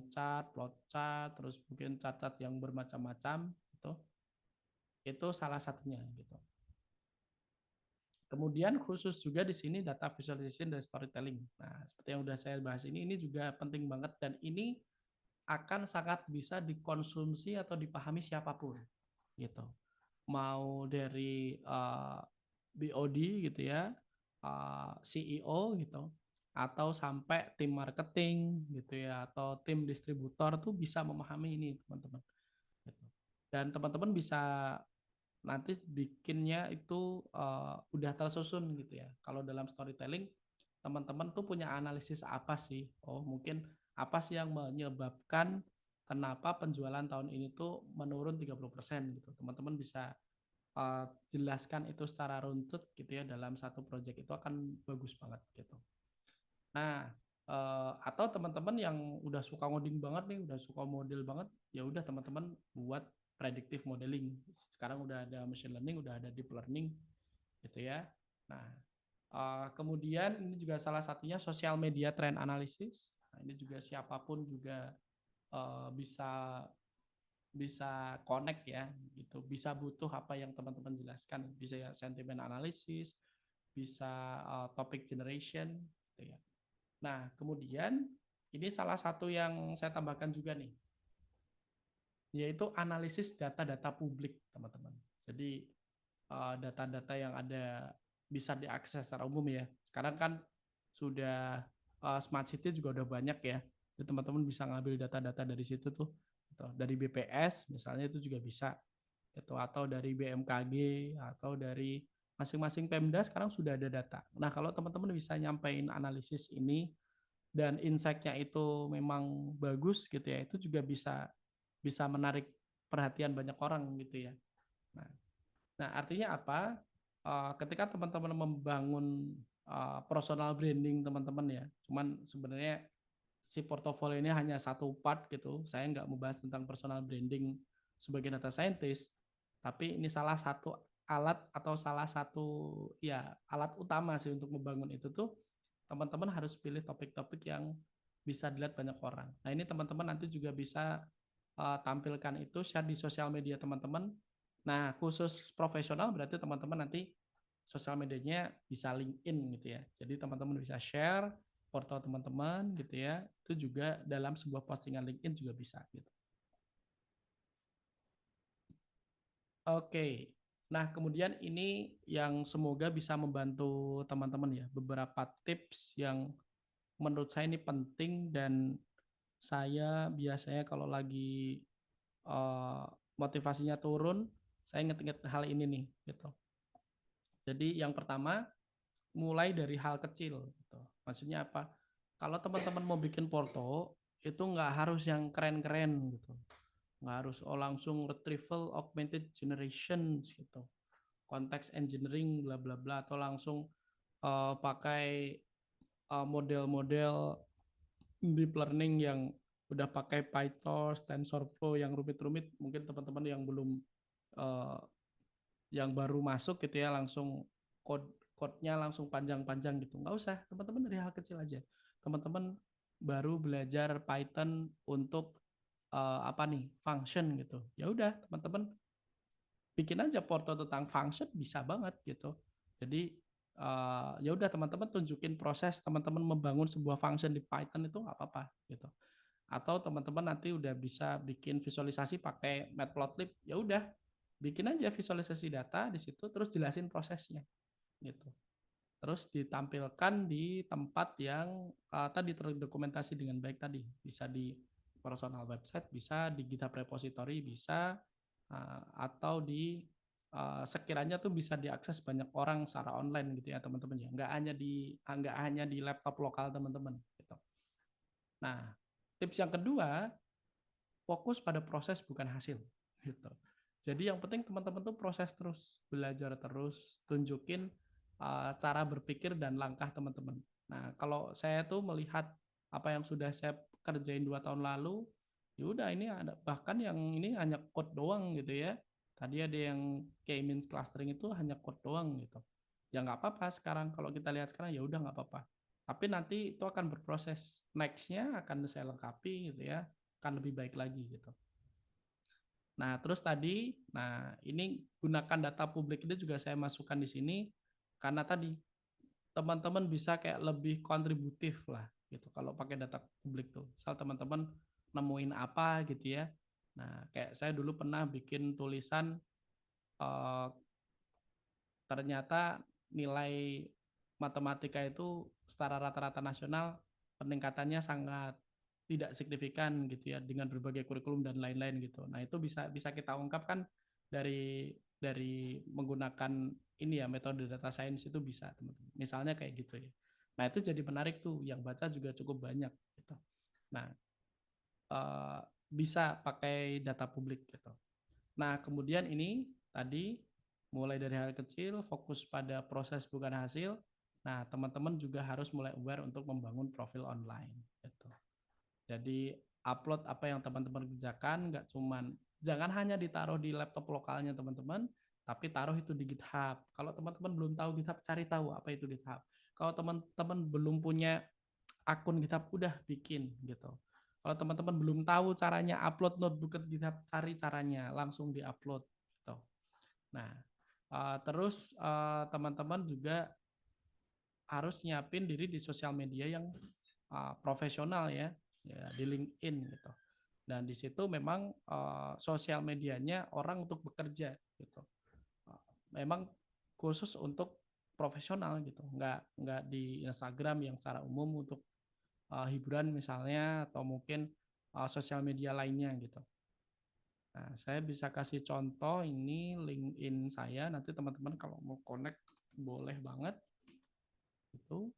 chart, plot chart, terus mungkin chart-chart yang bermacam-macam gitu. Itu salah satunya gitu. Kemudian khusus juga di sini data visualization dan storytelling. Nah, seperti yang sudah saya bahas ini juga penting banget dan ini akan sangat bisa dikonsumsi atau dipahami siapapun gitu. Mau dari BOD gitu ya, CEO gitu, atau sampai tim marketing gitu ya, atau tim distributor tuh bisa memahami ini teman-teman. Gitu. Dan teman-teman bisa nanti bikinnya itu udah tersusun gitu ya. Kalau dalam storytelling teman-teman tuh punya analisis apa sih? Oh, mungkin apa sih yang menyebabkan kenapa penjualan tahun ini tuh menurun 30% gitu. Teman-teman bisa jelaskan itu secara runtut gitu ya dalam satu project itu akan bagus banget gitu. Nah, atau teman-teman yang udah suka ngoding banget nih, udah suka model banget, ya udah teman-teman buat predictive modeling. Sekarang udah ada machine learning, udah ada deep learning gitu ya. Nah, kemudian ini juga salah satunya social media trend analysis. Nah, ini juga siapapun juga bisa bisa connect ya gitu, bisa butuh apa yang teman-teman jelaskan, bisa ya sentiment analysis, bisa topic generation gitu ya. Nah, kemudian ini salah satu yang saya tambahkan juga nih, yaitu analisis data-data publik, teman-teman. Jadi data-data yang ada bisa diakses secara umum ya. Sekarang kan sudah smart city juga udah banyak ya. Jadi teman-teman bisa ngambil data-data dari situ tuh. Gitu. Dari BPS misalnya itu juga bisa. Gitu. Atau dari BMKG atau dari masing-masing Pemda sekarang sudah ada data. Nah, kalau teman-teman bisa nyampein analisis ini dan insight-nya itu memang bagus gitu ya, itu juga bisa bisa menarik perhatian banyak orang gitu ya. Nah, artinya apa? Ketika teman-teman membangun personal branding teman-teman ya. Cuman sebenarnya si portofolio ini hanya satu part gitu. Saya nggak membahas tentang personal branding sebagai data scientist, tapi ini salah satu alat atau salah satu ya alat utama sih untuk membangun itu tuh teman-teman harus pilih topik-topik yang bisa dilihat banyak orang. Nah ini teman-teman nanti juga bisa tampilkan itu share di sosial media teman-teman. Nah khusus profesional berarti teman-teman nanti sosial medianya bisa LinkedIn gitu ya. Jadi teman-teman bisa share portal teman-teman gitu ya. Itu juga dalam sebuah postingan LinkedIn juga bisa gitu. Oke. Nah, kemudian ini yang semoga bisa membantu teman-teman ya. Beberapa tips yang menurut saya ini penting dan saya biasanya kalau lagi eh, motivasinya turun, saya inget-inget hal ini nih gitu. Jadi yang pertama mulai dari hal kecil gitu. Maksudnya apa? Kalau teman-teman mau bikin porto itu nggak harus yang keren-keren gitu. Nggak harus langsung retrieval augmented generation gitu. Context engineering bla bla bla atau langsung pakai model-model deep learning yang udah pakai PyTorch, TensorFlow yang rumit-rumit, mungkin teman-teman yang belum uh, yang baru masuk gitu ya langsung code-nya langsung panjang-panjang gitu. Nggak usah, teman-teman dari hal kecil aja. Teman-teman baru belajar Python untuk apa nih function gitu. Ya udah teman-teman bikin aja porto tentang function bisa banget gitu. Jadi ya udah teman-teman tunjukin proses teman-teman membangun sebuah function di Python itu nggak apa-apa gitu. Atau teman-teman nanti udah bisa bikin visualisasi pakai Matplotlib, ya udah bikin aja visualisasi data di situ terus jelasin prosesnya gitu. Terus ditampilkan di tempat yang tadi terdokumentasi dengan baik tadi. Bisa di personal website, bisa di GitHub repository, bisa atau di sekiranya tuh bisa diakses banyak orang secara online gitu ya teman-teman ya. Nggak hanya di laptop lokal teman-teman gitu. Nah, tips yang kedua, fokus pada proses bukan hasil gitu. Jadi yang penting teman-teman tuh proses terus, belajar terus, tunjukin cara berpikir dan langkah teman-teman. Nah, kalau saya tuh melihat apa yang sudah saya kerjain 2 tahun lalu, ya udah ini ada bahkan yang ini hanya code doang gitu ya. Tadi ada yang k-means clustering itu hanya code doang gitu. Ya nggak apa-apa sekarang kalau kita lihat sekarang ya udah nggak apa-apa. Tapi nanti itu akan berproses. Next-nya akan saya lengkapi gitu ya, akan lebih baik lagi gitu. Nah, terus tadi, nah ini gunakan data publik itu juga saya masukkan di sini karena tadi teman-teman bisa kayak lebih kontributif lah gitu kalau pakai data publik tuh. Misal teman-teman nemuin apa gitu ya. Nah, kayak saya dulu pernah bikin tulisan eh, ternyata nilai matematika itu secara rata-rata nasional peningkatannya sangat tidak signifikan gitu ya dengan berbagai kurikulum dan lain-lain gitu. Nah, itu bisa bisa kita ungkapkan dari menggunakan ini ya metode data science itu bisa teman-teman. Misalnya kayak gitu ya. Nah, itu jadi menarik tuh yang baca juga cukup banyak gitu. Nah, eh, bisa pakai data publik gitu. Nah, kemudian ini tadi mulai dari hal kecil, fokus pada proses bukan hasil. Nah, teman-teman juga harus mulai aware untuk membangun profil online. Gitu. Jadi upload apa yang teman-teman kerjakan, nggak cuman jangan hanya ditaruh di laptop lokalnya teman-teman, tapi taruh itu di GitHub. Kalau teman-teman belum tahu GitHub, cari tahu apa itu GitHub. Kalau teman-teman belum punya akun GitHub, udah bikin gitu. Kalau teman-teman belum tahu caranya upload notebook ke GitHub, cari caranya, langsung di-upload gitu. Nah, terus teman-teman juga harus nyiapin diri di sosial media yang profesional ya, ya di LinkedIn gitu. Dan di situ memang sosial medianya orang untuk bekerja gitu. Memang khusus untuk profesional gitu, nggak di Instagram yang secara umum untuk hiburan misalnya atau mungkin sosial media lainnya gitu. Nah, saya bisa kasih contoh ini LinkedIn saya. Nanti teman-teman kalau mau connect boleh banget itu.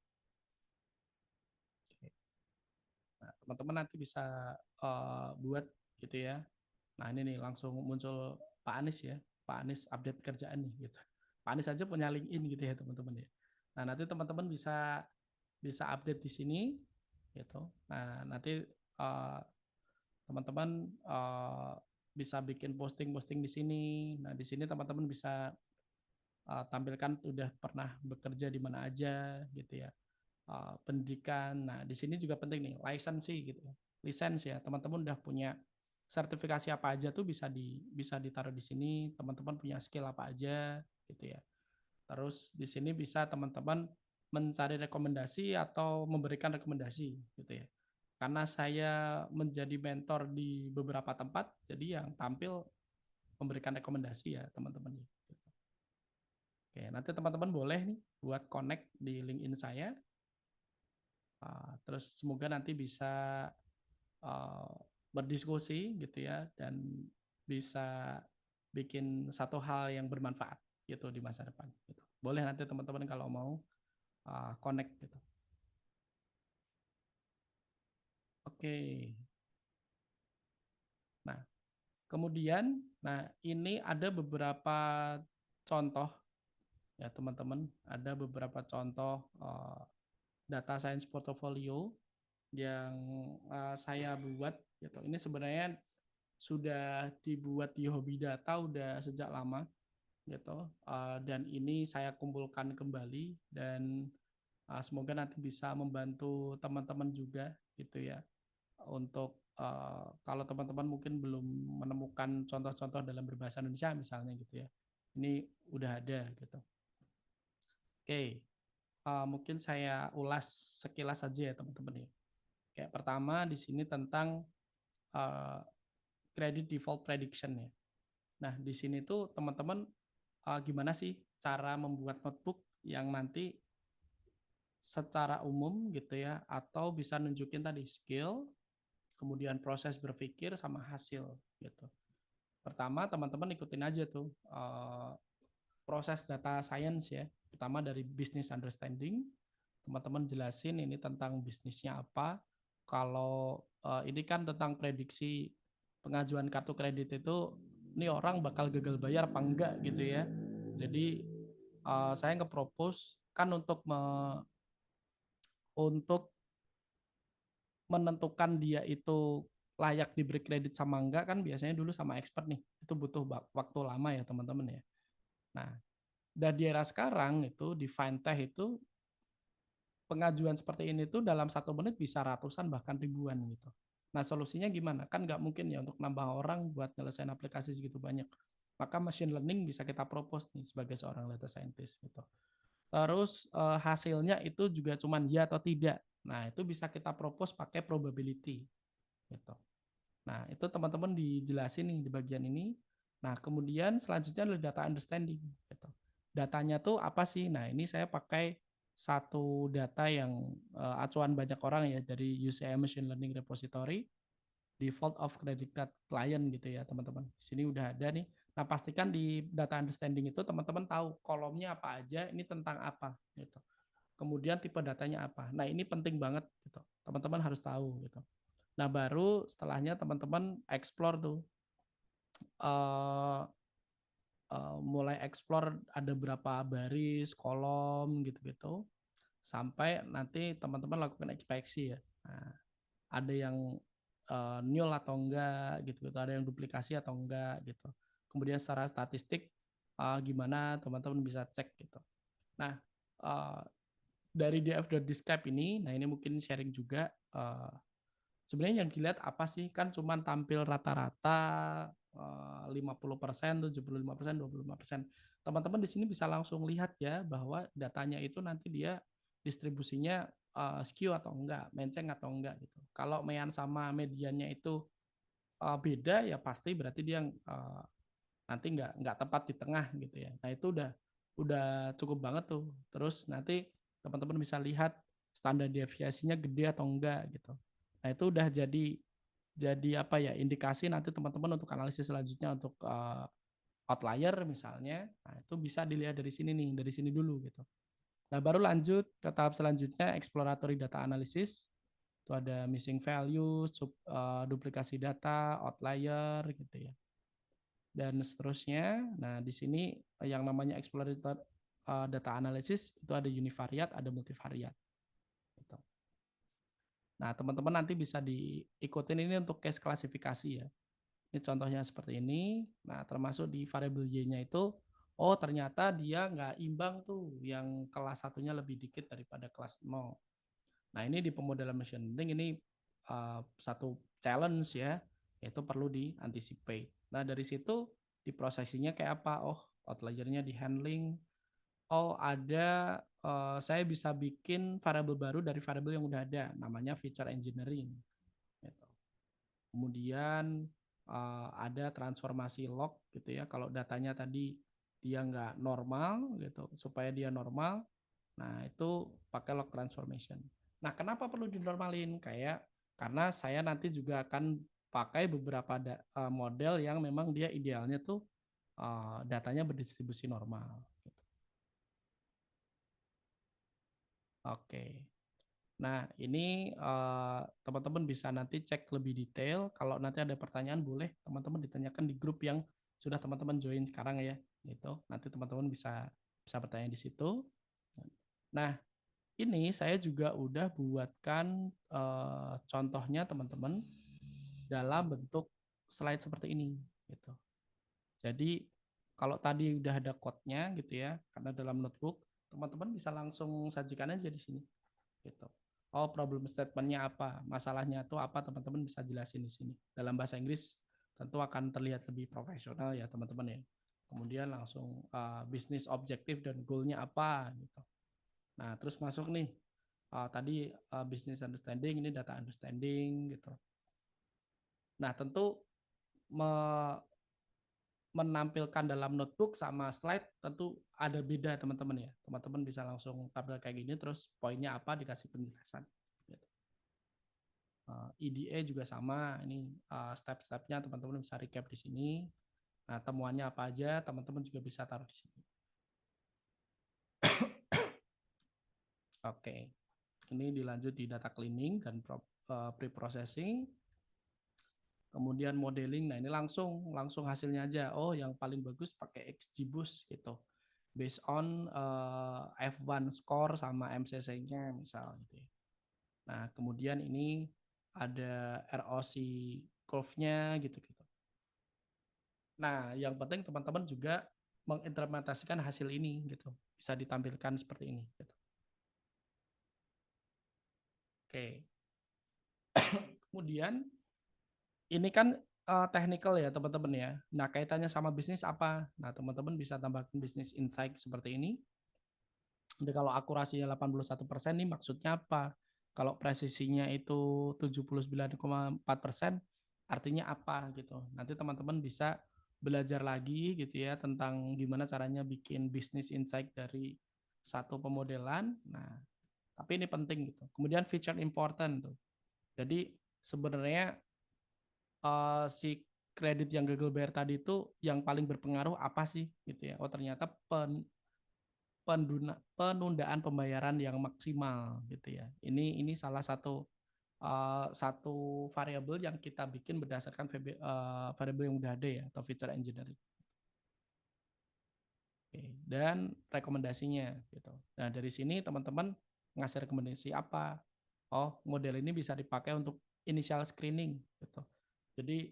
Nah, teman-teman nanti bisa buat gitu ya. Nah, ini nih langsung muncul Pak Anies ya. Pak Anies update kerjaan nih gitu. Pak Anies aja punya LinkedIn gitu ya teman-teman ya. Nah, nanti teman-teman bisa bisa update di sini gitu. Nah, nanti uh, teman-teman bisa bikin posting-posting di sini. Nah, di sini teman-teman bisa tampilkan udah pernah bekerja di mana aja gitu ya. Pendidikan. Nah, di sini juga penting nih, lisensi gitu. Lisensi ya, teman-teman udah punya sertifikasi apa aja tuh bisa ditaruh di sini, teman-teman punya skill apa aja gitu ya. Terus di sini bisa teman-teman mencari rekomendasi atau memberikan rekomendasi gitu ya. Karena saya menjadi mentor di beberapa tempat, jadi yang tampil memberikan rekomendasi ya teman-teman. Oke, nanti teman-teman boleh nih buat connect di LinkedIn saya. Terus semoga nanti bisa uh, berdiskusi gitu ya dan bisa bikin satu hal yang bermanfaat gitu di masa depan. Gitu. Boleh nanti teman-teman kalau mau connect gitu. Oke. Nah, kemudian, nah ini ada beberapa contoh ya teman-teman. Ada beberapa contoh data science portfolio yang saya buat gitu. Ini sebenarnya sudah dibuat di Hobi Data udah sejak lama gitu. Dan ini saya kumpulkan kembali dan semoga nanti bisa membantu teman-teman juga gitu ya untuk kalau teman-teman mungkin belum menemukan contoh-contoh dalam berbahasa Indonesia misalnya gitu ya. Ini udah ada gitu. Oke, mungkin saya ulas sekilas saja ya teman-teman ya. Kayak pertama di sini tentang uh, credit default prediction ya. Nah, di sini tuh teman-teman gimana sih cara membuat notebook yang nanti secara umum gitu ya atau bisa nunjukin tadi skill, kemudian proses berpikir sama hasil gitu. Pertama, teman-teman ikutin aja tuh proses data science ya. Pertama dari business understanding, teman-teman jelasin ini tentang bisnisnya apa. Kalau ini kan tentang prediksi pengajuan kartu kredit itu, ini orang bakal gagal bayar apa enggak gitu ya. Jadi saya nge-propose kan untuk menentukan dia itu layak diberi kredit sama enggak kan biasanya dulu sama expert nih. Itu butuh waktu lama ya teman-teman ya. Nah, dan di era sekarang itu di fintech itu pengajuan seperti ini tuh dalam 1 menit bisa ratusan bahkan ribuan gitu. Nah solusinya gimana? Kan nggak mungkin ya untuk nambah orang buat nyelesain aplikasi segitu banyak. Maka machine learning bisa kita propose nih sebagai seorang data scientist gitu. Terus hasilnya itu juga cuman ya atau tidak. Nah itu bisa kita propose pakai probability gitu. Nah itu teman-teman dijelasin nih di bagian ini. Nah kemudian selanjutnya adalah data understanding gitu. Datanya tuh apa sih? Nah ini saya pakai satu data yang acuan banyak orang ya dari UCI Machine Learning Repository default of credit card client gitu ya teman-teman. Di sini udah ada nih. Nah pastikan di data understanding itu teman-teman tahu kolomnya apa aja, ini tentang apa gitu. Kemudian tipe datanya apa. Nah ini penting banget gitu. Teman-teman harus tahu gitu. Nah baru setelahnya teman-teman explore tuh uh, mulai explore ada berapa baris, kolom gitu-gitu sampai nanti teman-teman lakukan inspeksi ya. Nah, ada yang null atau enggak gitu, ada yang duplikasi atau enggak gitu. Kemudian secara statistik gimana teman-teman bisa cek gitu. Nah, uh, dari df.describe ini, nah ini mungkin sharing juga sebenarnya yang dilihat apa sih? Kan cuma tampil rata-rata 50%, 75%, 25%. Teman-teman di sini bisa langsung lihat ya bahwa datanya itu nanti dia distribusinya skew atau enggak, menceng atau enggak gitu. Kalau mean sama mediannya itu beda ya pasti berarti dia nanti nggak tepat di tengah gitu ya. Nah itu udah cukup banget tuh. Terus nanti teman-teman bisa lihat standar deviasinya gede atau enggak gitu. Nah itu udah jadi apa ya indikasi nanti teman-teman untuk analisis selanjutnya untuk outlier misalnya. Nah itu bisa dilihat dari sini nih, dari sini dulu gitu. Nah baru lanjut ke tahap selanjutnya exploratory data analysis. Itu ada missing value, duplikasi data, outlier gitu ya dan seterusnya. Nah, di sini yang namanya data analysis itu ada univariate, ada multivariate. Gitu. Nah, teman-teman nanti bisa diikutin ini untuk case klasifikasi ya. Ini contohnya seperti ini. Nah, termasuk di variable Y-nya itu, oh ternyata dia nggak imbang tuh, yang kelas satunya lebih dikit daripada kelas 0. Nah, ini di pemodelan machine learning ini satu challenge ya, yaitu perlu dianticipate. Nah, dari situ diprosesinya kayak apa? Oh, outliernya di handling. Oh, ada saya bisa bikin variabel baru dari variabel yang udah ada, namanya feature engineering. Gitu. Kemudian ada transformasi log gitu ya. Kalau datanya tadi dia nggak normal gitu, supaya dia normal, nah itu pakai log transformation. Nah, kenapa perlu dinormalin? Kayak karena saya nanti juga akan pakai beberapa model yang memang dia idealnya tuh datanya berdistribusi normal. Gitu. Oke. Nah, ini teman-teman bisa nanti cek lebih detail. Kalau nanti ada pertanyaan, boleh teman-teman ditanyakan di grup yang sudah teman-teman join sekarang ya. Gitu. Nanti teman-teman bisa bisa bertanya di situ. Nah, ini saya juga udah buatkan contohnya teman-teman dalam bentuk slide seperti ini. Gitu. Jadi kalau tadi udah ada code-nya gitu ya, karena dalam notebook, teman-teman bisa langsung sajikan aja di sini. Gitu. Oh, problem statement-nya apa, masalahnya itu apa, teman-teman bisa jelasin di sini. Dalam bahasa Inggris tentu akan terlihat lebih profesional ya teman-teman ya. Kemudian langsung bisnis objektif dan goal-nya apa gitu. Nah, terus masuk nih tadi business understanding, ini data understanding gitu. Nah, tentu menampilkan dalam notebook sama slide tentu ada beda teman-teman ya. Teman-teman bisa langsung tampil kayak gini, terus poinnya apa dikasih penjelasan. Gitu. EDA juga sama, ini step-stepnya teman-teman bisa recap di sini. Nah, temuannya apa aja, teman-teman juga bisa taruh di sini. Oke, ini dilanjut di data cleaning dan pre-processing. Kemudian modeling, nah ini langsung hasilnya aja. Oh, yang paling bagus pakai XGBoost gitu. Based on F1 score sama MCC-nya misal gitu ya. Nah, kemudian ini ada ROC curve-nya gitu-gitu. Nah, yang penting teman-teman juga mengimplementasikan hasil ini gitu. Bisa ditampilkan seperti ini gitu. Oke. Kemudian ini kan technical ya teman-teman ya. Nah, kaitannya sama bisnis apa? Nah, teman-teman bisa tambahkan bisnis insight seperti ini. Jadi kalau akurasinya 81% nih maksudnya apa? Kalau presisinya itu 79,4%, artinya apa gitu. Nanti teman-teman bisa belajar lagi gitu ya tentang gimana caranya bikin bisnis insight dari satu pemodelan. Nah, tapi ini penting gitu. Kemudian feature important tuh. Jadi sebenarnya si kredit yang gagal bayar tadi itu yang paling berpengaruh apa sih gitu ya. Oh, ternyata penundaan pembayaran yang maksimal gitu ya. Ini salah satu variabel yang kita bikin berdasarkan variabel yang udah ada ya atau feature engineering. Oke, dan rekomendasinya gitu. Nah, dari sini teman-teman ngasih rekomendasi apa? Oh, model ini bisa dipakai untuk initial screening gitu. Jadi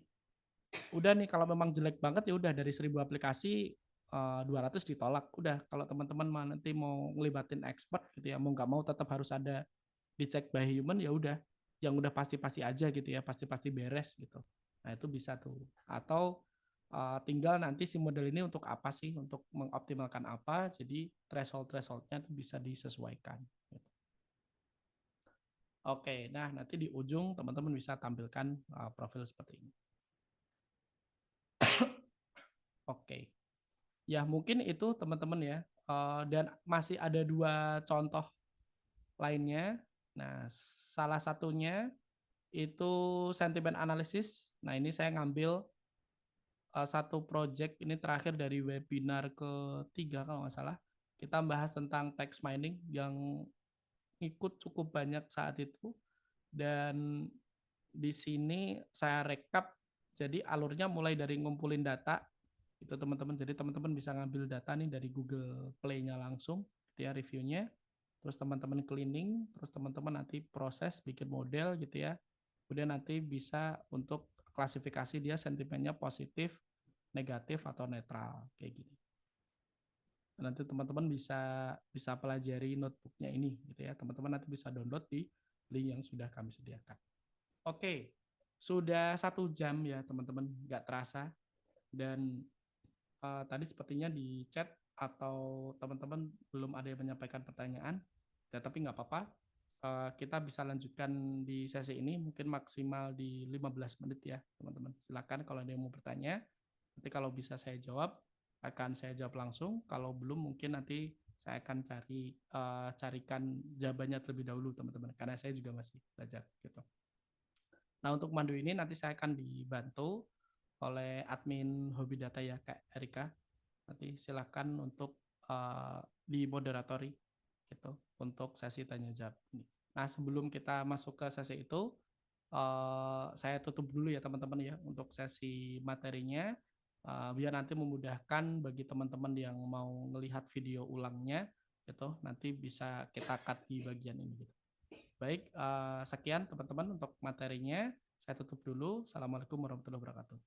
udah nih kalau memang jelek banget ya udah dari 1.000 aplikasi 200 ditolak. Udah kalau teman-teman nanti mau ngelibatin expert gitu ya, mau nggak mau tetap harus ada dicek by human ya udah yang udah pasti-pasti aja gitu ya, pasti-pasti beres gitu. Nah, itu bisa tuh. Atau tinggal nanti si model ini untuk apa sih? Untuk mengoptimalkan apa? Jadi threshold-thresholdnya tuh bisa disesuaikan. Gitu. Oke, nah nanti di ujung teman-teman bisa tampilkan profil seperti ini. Oke, ya mungkin itu teman-teman ya. Dan masih ada dua contoh lainnya. Nah, salah satunya itu sentimen analisis. Nah, ini saya ngambil satu project ini terakhir dari webinar ketiga kalau nggak salah. Kita bahas tentang text mining yang ikut cukup banyak saat itu. Dan di sini saya rekap, jadi alurnya mulai dari ngumpulin data, Itu teman-teman. Jadi teman-teman bisa ngambil data nih dari Google Play-nya langsung, gitu ya, reviewnya. Terus teman-teman cleaning, terus teman-teman nanti proses bikin model gitu ya. Kemudian nanti bisa untuk klasifikasi dia sentimennya positif, negatif atau netral kayak gini. Nanti teman-teman bisa bisa pelajari notebooknya ini gitu ya. Teman-teman nanti bisa download di link yang sudah kami sediakan. Oke, sudah 1 jam ya teman-teman, nggak terasa. Dan tadi sepertinya di chat atau teman-teman belum ada yang menyampaikan pertanyaan, ya, tapi nggak apa-apa. Kita bisa lanjutkan di sesi ini mungkin maksimal di 15 menit ya teman-teman. Silakan kalau ada yang mau bertanya. Nanti kalau bisa saya jawab, akan saya jawab langsung. Kalau belum mungkin nanti saya akan carikan jawabannya terlebih dahulu teman-teman, karena saya juga masih belajar gitu. Nah, untuk mandu ini nanti saya akan dibantu oleh admin Hobi Data ya, Kak Erika. Nanti silakan untuk dimoderatori gitu untuk sesi tanya jawab ini. Nah, sebelum kita masuk ke sesi itu, saya tutup dulu ya teman-teman ya untuk sesi materinya, biar nanti memudahkan bagi teman-teman yang mau melihat video ulangnya gitu, nanti bisa kita cut di bagian ini gitu. Baik, sekian teman-teman untuk materinya. Saya tutup dulu. Assalamualaikum warahmatullahi wabarakatuh.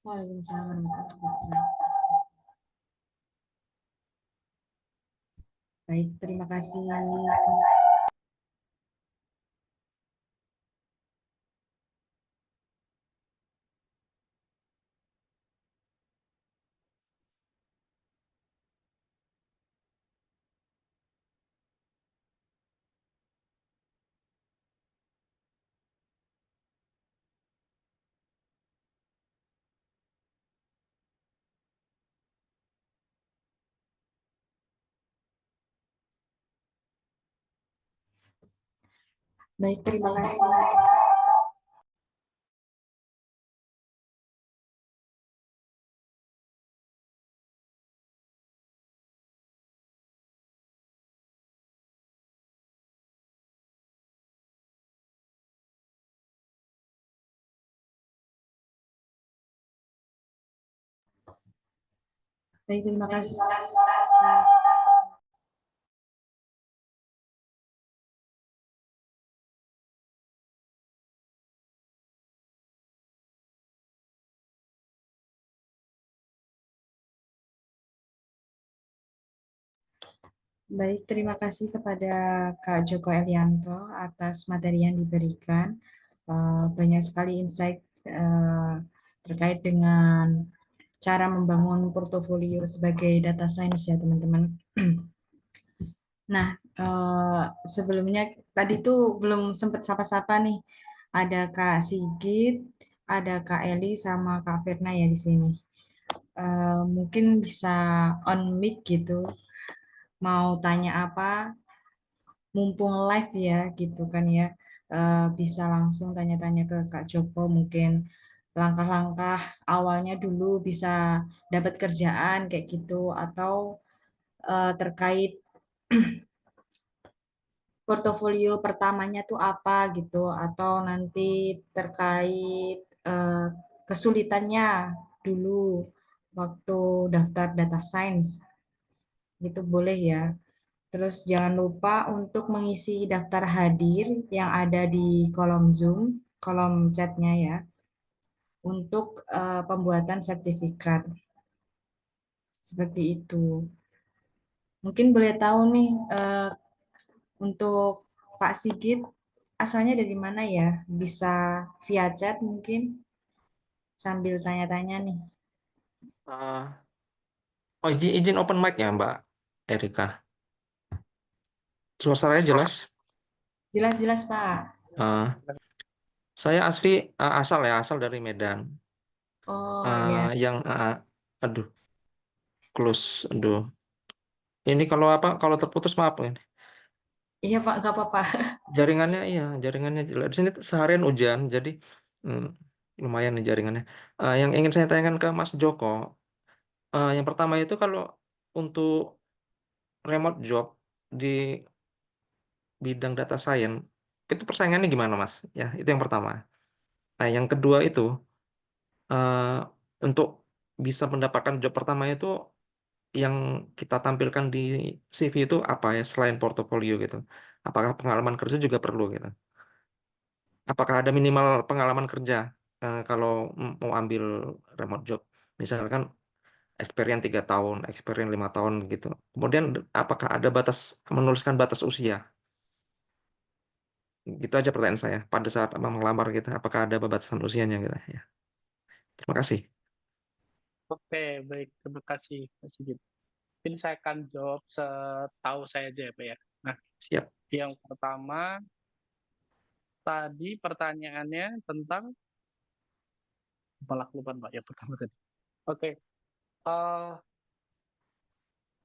Waalaikumsalam warahmatullahi wabarakatuh. Baik, terima kasih. Baik, terima kasih. Baik, terima kasih. Baik, terima kasih kepada Kak Joko Elianto atas materi yang diberikan. Banyak sekali insight terkait dengan cara membangun portofolio sebagai data science ya teman-teman. Nah, sebelumnya tadi tuh belum sempat sapa-sapa nih. Ada Kak Sigit, ada Kak Eli sama Kak Firna ya di sini. Mungkin bisa on mic gitu. Mau tanya apa? Mumpung live ya gitu kan ya. Bisa langsung tanya-tanya ke Kak Joko mungkin langkah-langkah awalnya dulu bisa dapat kerjaan kayak gitu atau terkait portofolio pertamanya tuh apa gitu atau nanti terkait eh, kesulitannya dulu waktu daftar data science gitu boleh ya. Terus jangan lupa untuk mengisi daftar hadir yang ada di kolom Zoom, kolom chatnya ya, untuk pembuatan sertifikat. Seperti itu. Mungkin boleh tahu nih untuk Pak Sigit asalnya dari mana ya? Bisa via chat mungkin sambil tanya-tanya nih. Uh, oh izin open mic ya Mbak Erika. Suaranya jelas. Jelas-jelas Pak. Uh, saya asal dari Medan. Oh ya, Yang aduh close, aduh. Ini kalau apa? Kalau terputus maaf ini. iya Pak, nggak apa-apa. Jaringannya jelek. Di sini seharian hujan, jadi hmm, lumayan nih jaringannya. Yang ingin saya tanyakan ke Mas Joko, yang pertama itu kalau untuk remote job di bidang data science itu persaingannya gimana Mas? Ya, itu yang pertama. Nah, yang kedua itu untuk bisa mendapatkan job pertama itu yang kita tampilkan di CV itu apa ya selain portofolio gitu? Apakah pengalaman kerja juga perlu gitu? Apakah ada minimal pengalaman kerja kalau mau ambil remote job? Misalkan experience 3 tahun, experience 5 tahun gitu. Kemudian apakah ada menuliskan batas usia? Gitu aja pertanyaan saya pada saat melamar gitu. Apakah ada batasan usianya gitu ya? Terima kasih. Oke, baik. Terima kasih, Mas Sigit. Mungkin saya akan jawab setahu saya aja ya, Pak ya. Nah, Siap. yang pertama, tadi pertanyaannya tentang, malah lupa Pak, yang pertama tadi. Oke, eh,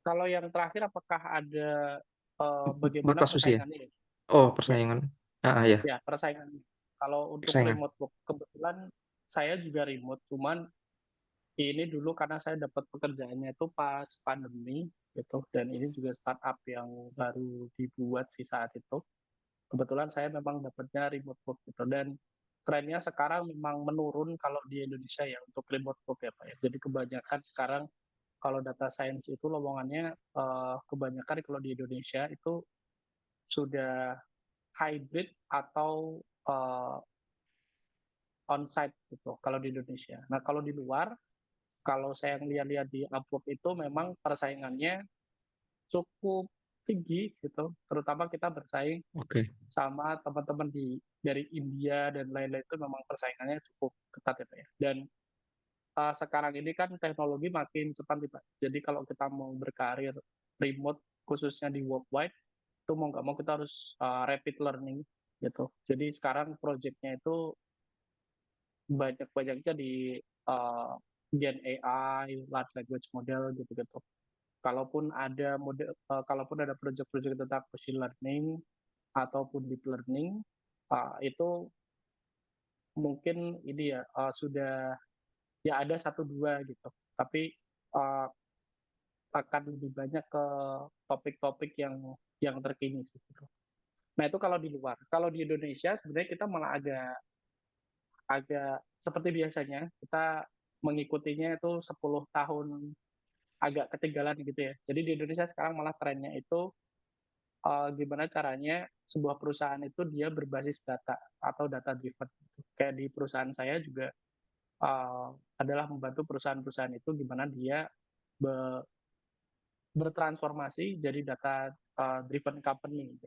kalau yang terakhir apakah ada bagaimana Batas usia. persaingannya ya? Oh, Ya, persaingan. Ya, ya persaingan. Kalau untuk persaingan. remote work, kebetulan saya juga remote, cuman ini dulu karena saya dapat pekerjaannya itu pas pandemi gitu, dan ini juga startup yang baru dibuat sih saat itu. Kebetulan saya memang dapatnya remote work gitu, dan trennya sekarang memang menurun kalau di Indonesia ya untuk remote work ya Pak ya. Jadi kebanyakan sekarang kalau data science itu lowongannya kebanyakan kalau di Indonesia itu sudah hybrid atau onsite gitu kalau di Indonesia. Nah kalau di luar, kalau saya lihat-lihat di Upwork itu memang persaingannya cukup tinggi gitu, terutama kita bersaing Oke. sama teman-teman dari India dan lain-lain itu memang persaingannya cukup ketat ya Pak ya. Dan sekarang ini kan teknologi makin cepat nih Pak. Jadi kalau kita mau berkarir remote khususnya di worldwide itu mau nggak mau kita harus rapid learning gitu. Jadi sekarang proyeknya itu banyak-banyaknya di Gen AI, large language model gitu-gitu. Kalaupun ada proyek-proyek tentang machine learning ataupun deep learning, itu mungkin ini ya sudah ya ada satu dua gitu. Tapi uh, akan lebih banyak ke topik-topik yang terkini sih. Gitu. Nah itu kalau di luar. Kalau di Indonesia sebenarnya kita malah agak agak seperti biasanya kita mengikutinya itu 10 tahun agak ketinggalan gitu ya. Jadi di Indonesia sekarang malah trennya itu gimana caranya sebuah perusahaan itu dia berbasis data atau data driven. Kayak di perusahaan saya juga uh, adalah membantu perusahaan-perusahaan itu gimana dia be bertransformasi jadi data driven company.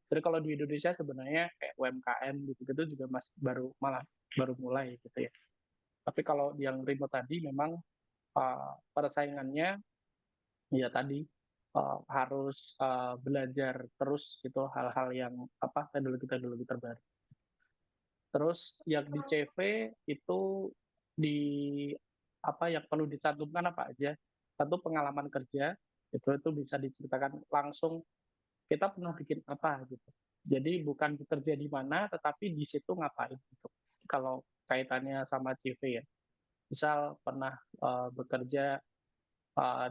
Jadi kalau di Indonesia sebenarnya kayak UMKM gitu-gitu juga masih baru mulai gitu ya. Tapi kalau yang remote tadi memang persaingannya ya tadi harus belajar terus gitu hal-hal yang apa teknologi-teknologi terbaru. Terus yang di CV itu di apa yang perlu dicantumkan apa aja? Satu pengalaman kerja itu bisa diceritakan langsung kita pernah bikin apa gitu. Jadi bukan bekerja di mana tetapi di situ ngapain gitu. Kalau kaitannya sama CV ya. Misal pernah bekerja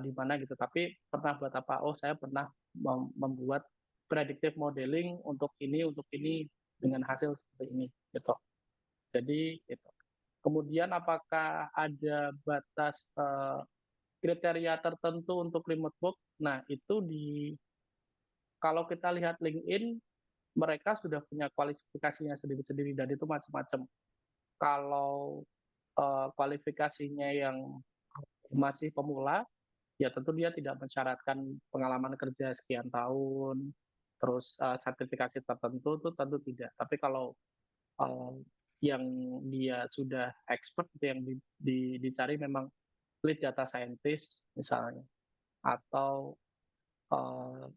di mana gitu, tapi pernah buat apa? Oh, saya pernah membuat predictive modeling untuk ini dengan hasil seperti ini gitu. Jadi gitu. Kemudian apakah ada batas kriteria tertentu untuk remote work? Nah, itu kalau kita lihat LinkedIn, mereka sudah punya kualifikasinya sendiri-sendiri dan itu macam-macam. Kalau kualifikasinya yang masih pemula, ya tentu dia tidak mensyaratkan pengalaman kerja sekian tahun, terus sertifikasi tertentu itu tentu tidak. Tapi kalau uh, yang dia sudah expert itu yang dicari memang lead data scientist misalnya, atau uh,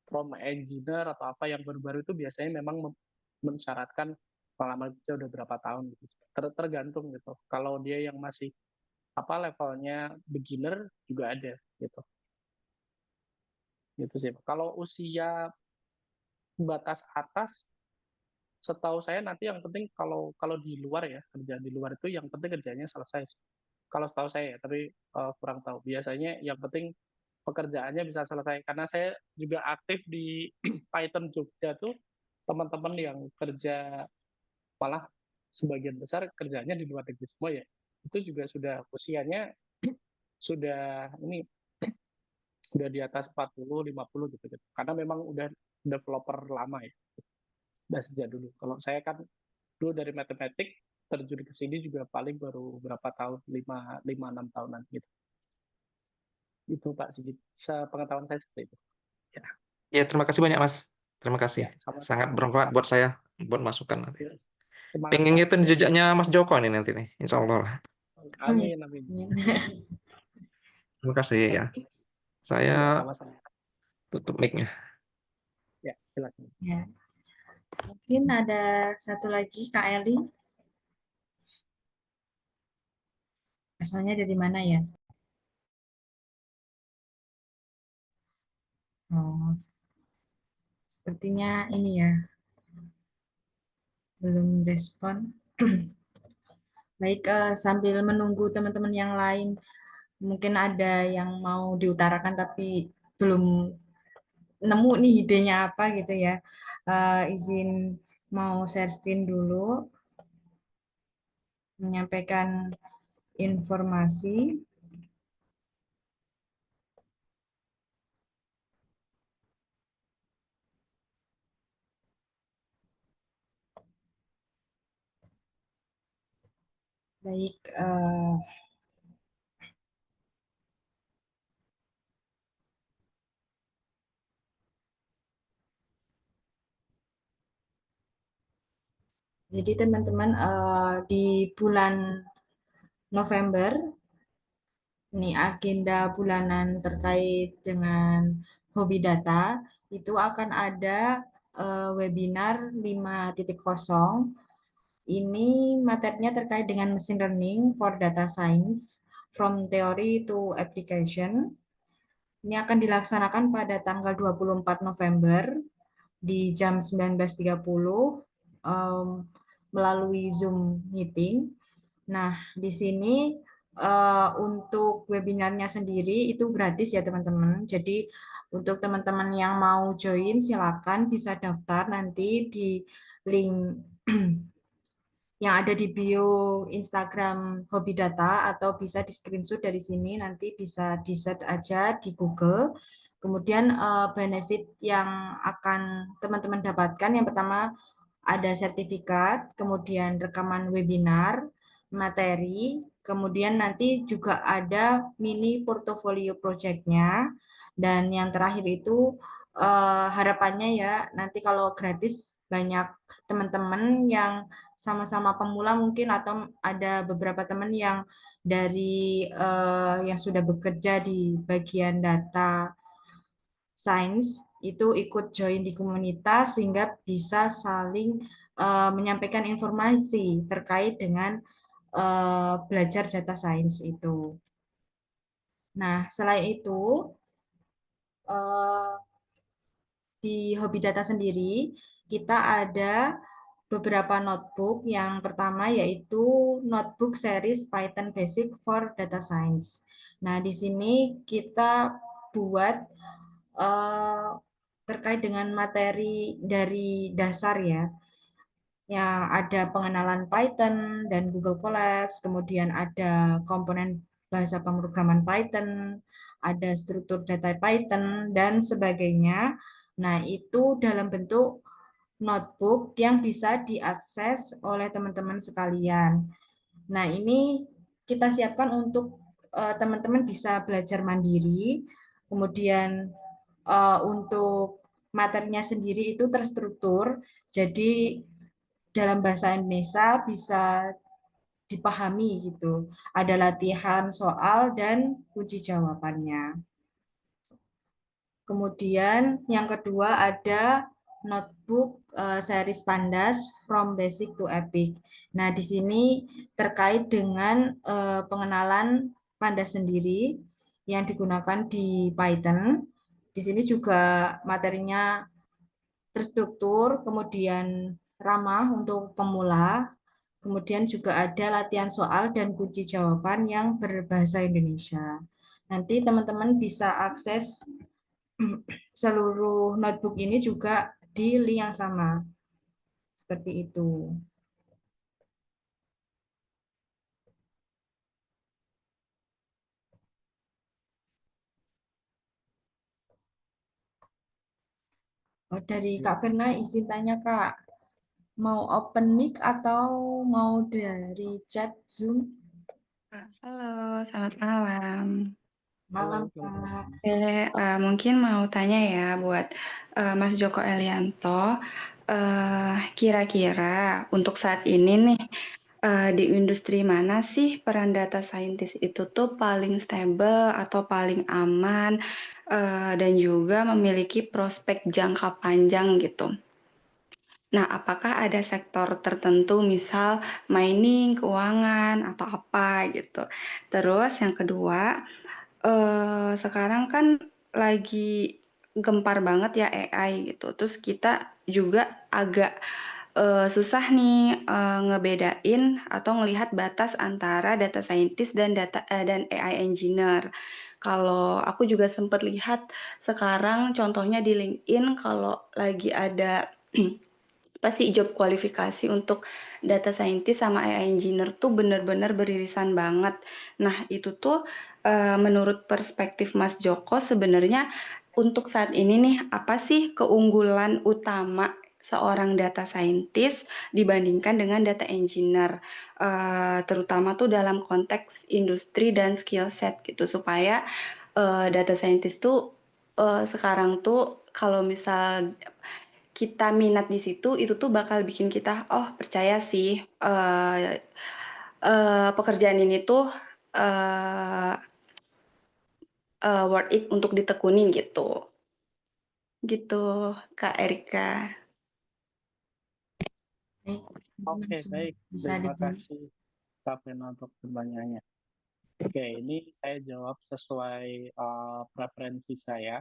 from engineer atau apa yang baru-baru itu biasanya memang mensyaratkan pengalaman kerja udah berapa tahun gitu. Tergantung gitu. Kalau dia yang masih apa levelnya beginner juga ada gitu. Gitu sih. Kalau usia batas atas setahu saya nanti yang penting kalau kalau di luar ya kerja di luar itu yang penting kerjanya selesai. Kalau setahu saya ya, tapi kurang tahu. Biasanya yang penting pekerjaannya bisa selesai karena saya juga aktif di Python Jogja tuh teman-teman yang kerja malah sebagian besar kerjanya di luar negeri semua ya. itu juga sudah usianya sudah di atas 40, 50 gitu. Karena memang udah developer lama ya, udah sejak dulu. Kalau saya kan dulu dari matematik terjun ke sini juga paling baru berapa tahun, 5-6 tahunan gitu. Itu Pak Sigit, sepengetahuan saya seperti itu. Ya, Ya, terima kasih banyak Mas. Terima kasih. ya sama-sama. Sangat bermanfaat buat saya, buat masukan nanti. Ya, semangat Pengen Pak. ngikutin jejaknya Mas Joko nih nanti nih, insya Allah lah. Amin, amin. Terima kasih ya. Saya Ya, sama-sama. tutup mic-nya. Ya, silakan. Ya. Mungkin ada satu lagi, Kak Eli. Asalnya dari mana ya? Oh, sepertinya ini ya, belum respon. Baik, sambil menunggu teman-teman yang lain, mungkin ada yang mau diutarakan tapi belum nemu nih idenya apa gitu ya. Izin mau share screen dulu, menyampaikan informasi. Baik, jadi teman-teman di bulan November ini agenda bulanan terkait dengan hobi data itu akan ada webinar 5.0. Ini materinya terkait dengan machine learning for data science from theory to application. Ini akan dilaksanakan pada tanggal 24 November di jam 19.30 melalui Zoom meeting. Nah, di sini untuk webinarnya sendiri itu gratis ya teman-teman. Jadi untuk teman-teman yang mau join silakan bisa daftar nanti di link yang ada di bio Instagram Hobi Data atau bisa di screenshot dari sini nanti bisa di search aja di Google. Kemudian benefit yang akan teman-teman dapatkan yang pertama ada sertifikat, kemudian rekaman webinar, materi, kemudian nanti juga ada mini portofolio project-nya, dan yang terakhir itu harapannya ya nanti kalau gratis banyak teman-teman yang sama-sama pemula mungkin atau ada beberapa teman yang dari yang sudah bekerja di bagian data Sains itu ikut join di komunitas sehingga bisa saling menyampaikan informasi terkait dengan belajar data science itu. Nah, selain itu eh, di Hobi Data sendiri kita ada beberapa notebook. Yang pertama yaitu notebook series Python Basic for Data Science. Nah, di sini kita buat eh, terkait dengan materi dari dasar ya, yang ada pengenalan Python dan Google Colabs, kemudian ada komponen bahasa pemrograman Python, ada struktur data Python, dan sebagainya. Nah, itu dalam bentuk notebook yang bisa diakses oleh teman-teman sekalian. Nah, ini kita siapkan untuk teman-teman bisa belajar mandiri, kemudian untuk materinya sendiri itu terstruktur, jadi dalam bahasa Indonesia bisa dipahami gitu. Ada latihan soal dan kunci jawabannya. Kemudian yang kedua ada notebook series Pandas from Basic to Epic. Nah, di sini terkait dengan pengenalan Pandas sendiri yang digunakan di Python. Di sini juga materinya terstruktur, kemudian ramah untuk pemula, kemudian juga ada latihan soal dan kunci jawaban yang berbahasa Indonesia. Nanti teman-teman bisa akses seluruh notebook ini juga di link yang sama. Seperti itu. Oh, dari Kak Firna izin tanya Kak, mau open mic atau mau dari chat Zoom? Halo, selamat malam. Malam Halo, Kak. Oke, mungkin mau tanya ya buat Mas Joko Elianto, kira-kira untuk saat ini nih di industri mana sih peran data scientist itu tuh paling stable atau paling aman dan juga memiliki prospek jangka panjang gitu. Nah, apakah ada sektor tertentu misal mining, keuangan, atau apa gitu. Terus yang kedua, sekarang kan lagi gempar banget ya AI gitu. Terus kita juga agak susah nih ngebedain atau ngelihat batas antara data scientist dan AI engineer. Kalau aku juga sempat lihat sekarang contohnya di LinkedIn kalau lagi ada pasti job kualifikasi untuk data scientist sama AI engineer tuh bener-bener beririsan banget. Nah, itu tuh menurut perspektif Mas Joko sebenarnya untuk saat ini nih apa sih keunggulan utama seorang data scientist dibandingkan dengan data engineer, terutama tuh dalam konteks industri dan skill set gitu supaya data scientist tuh sekarang tuh kalau misal kita minat di situ, itu tuh bakal bikin kita, "Oh percaya sih, pekerjaan ini tuh, eee worth it untuk ditekuni," gitu. Gitu, Kak Erika. Baik, mungkin oke, langsung baik. bisa Terima dijawab. kasih Kak Vena untuk pertanyaannya. Oke, ini saya jawab sesuai preferensi saya.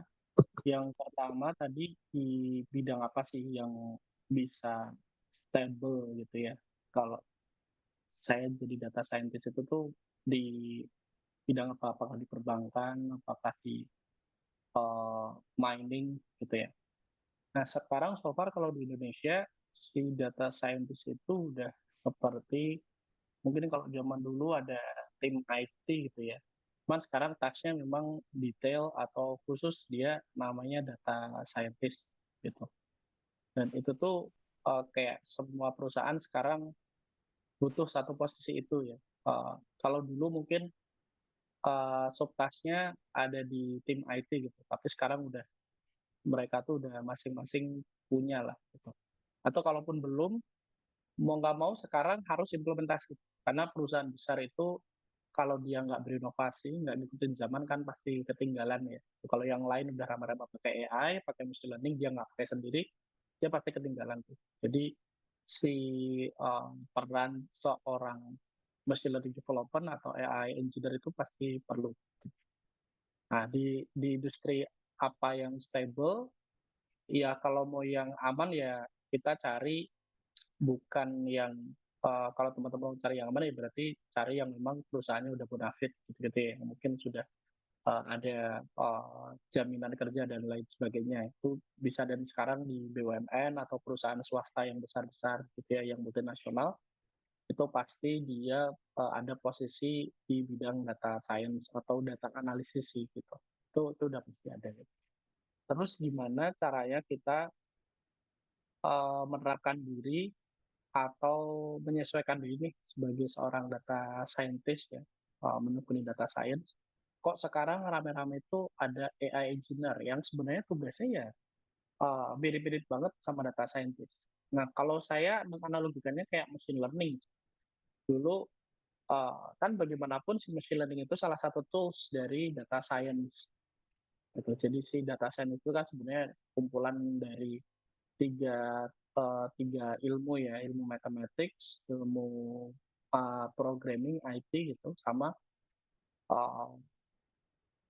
Yang pertama tadi di bidang apa sih yang bisa stable gitu ya. Kalau saya jadi data scientist itu tuh di bidang apa? Apakah di perbankan, apakah di mining gitu ya. Nah, sekarang so far kalau di Indonesia si data scientist itu udah seperti mungkin kalau zaman dulu ada tim IT gitu ya. Cuman sekarang tasnya memang detail atau khusus dia namanya data scientist gitu. Dan itu tuh kayak semua perusahaan sekarang butuh satu posisi itu ya. Kalau dulu mungkin subtasnya ada di tim IT gitu, tapi sekarang udah mereka tuh udah masing-masing punya lah gitu. Atau kalaupun belum, mau nggak mau sekarang harus implementasi. Karena perusahaan besar itu kalau dia nggak berinovasi, nggak ngikutin zaman kan pasti ketinggalan ya. Kalau yang lain udah ramai-ramai pakai AI, pakai machine learning, dia nggak pakai sendiri, dia pasti ketinggalan tuh. Jadi si peran seorang machine learning development atau AI engineer itu pasti perlu. Nah, di industri apa yang stable, ya kalau mau yang aman ya kita cari bukan yang kalau teman-teman mau cari yang aman ya berarti cari yang memang perusahaannya udah bonafit gitu-gitu ya. Mungkin sudah ada jaminan kerja dan lain sebagainya. Itu bisa dan sekarang di BUMN atau perusahaan swasta yang besar-besar gitu ya, yang multinasional itu pasti dia ada posisi di bidang data science atau data analisis sih gitu. Itu udah pasti ada. Terus gimana caranya kita menerapkan diri atau menyesuaikan diri nih sebagai seorang data scientist ya, menekuni data science. Kok sekarang rame-rame itu ada AI engineer yang sebenarnya tugasnya ya mirip-mirip banget sama data scientist. Nah, kalau saya menganalogikannya kayak machine learning. Dulu kan bagaimanapun si machine learning itu salah satu tools dari data science. Gitu. Jadi si data science itu kan sebenarnya kumpulan dari tiga ilmu ya, ilmu mathematics, ilmu programming, IT gitu, sama uh,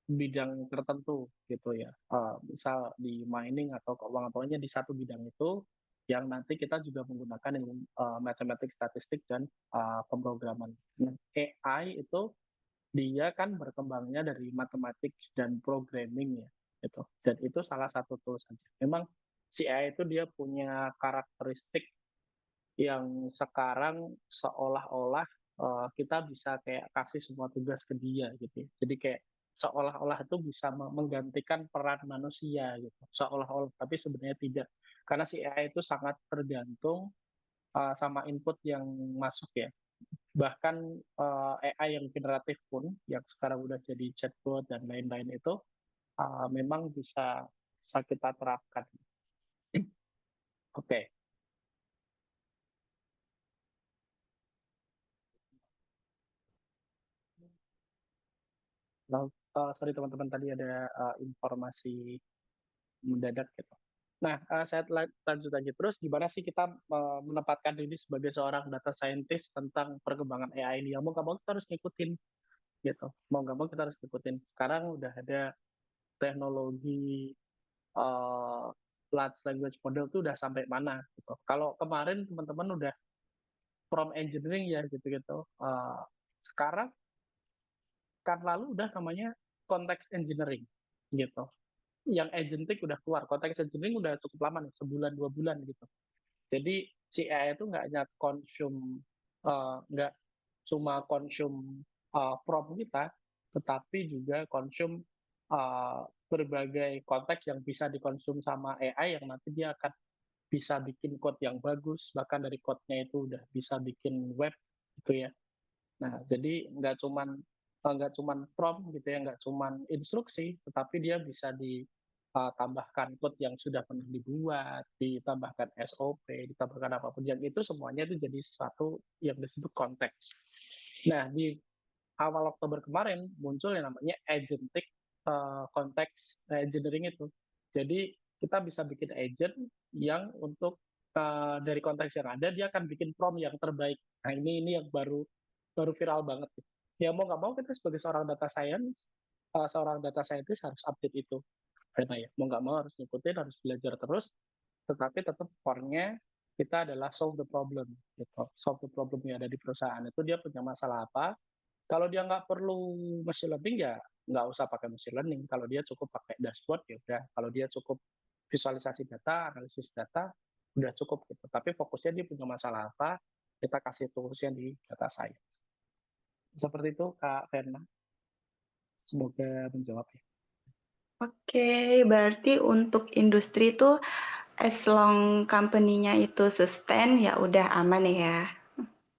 bidang tertentu gitu ya. Misal di mining atau keuangan, pokoknya di satu bidang itu yang nanti kita juga menggunakan ilmu matematik, statistik, dan pemrograman. Nah, AI itu dia kan berkembangnya dari matematik dan programming ya, gitu. Dan itu salah satu tools saja. Memang si AI itu dia punya karakteristik yang sekarang seolah-olah kita bisa kayak kasih semua tugas ke dia gitu ya. Jadi kayak seolah-olah itu bisa menggantikan peran manusia gitu, seolah-olah, tapi sebenarnya tidak, karena si AI itu sangat tergantung sama input yang masuk ya. Bahkan AI yang generatif pun, yang sekarang udah jadi chatbot dan lain-lain itu memang bisa kita terapkan. Oke. Nah, sorry teman-teman, tadi ada informasi mendadak gitu. Nah, saya lanjut aja terus, gimana sih kita menempatkan diri sebagai seorang data scientist tentang perkembangan AI ini? Yang mau nggak mau kita harus ngikutin gitu. Mau nggak mau kita harus ngikutin. Sekarang udah ada teknologi large language model tuh udah sampai mana gitu. Kalau kemarin teman-teman udah prompt engineering ya gitu-gitu. Sekarang kan lalu udah namanya context engineering gitu. Yang agentic udah keluar, context engineering udah cukup lama nih, sebulan 2 bulan gitu. Jadi si AI itu nggak hanya nggak cuma konsum prompt kita, tetapi juga konsum berbagai konteks yang bisa dikonsum sama AI yang nanti dia akan bisa bikin code yang bagus, bahkan dari code-nya itu udah bisa bikin web gitu ya. Nah, jadi nggak cuman prompt gitu ya, nggak cuman instruksi, tetapi dia bisa ditambahkan code yang sudah pernah dibuat, ditambahkan SOP, ditambahkan apapun yang itu semuanya itu jadi satu yang disebut konteks. Nah, di awal Oktober kemarin muncul yang namanya agentic konteks engineering itu. Jadi kita bisa bikin agent yang untuk dari konteks yang ada dia akan bikin prompt yang terbaik. Nah, ini yang baru viral banget. Ya mau nggak mau kita sebagai seorang data scientist harus update itu. Karena ya mau nggak mau harus ngikutin, harus belajar terus. Tetapi tetap core-nya kita adalah solve the problem. Gitu. Solve the problem yang ada di perusahaan itu dia punya masalah apa. Kalau dia nggak perlu machine learning ya nggak usah pakai machine learning. Kalau dia cukup pakai dashboard ya udah. Kalau dia cukup visualisasi data, analisis data, udah cukup gitu. Tapi fokusnya dia punya masalah apa, kita kasih toolsnya di data science. Seperti itu Kak Verna. Semoga menjawab ya. Oke, berarti untuk industri itu as long company-nya itu sustain ya udah aman ya.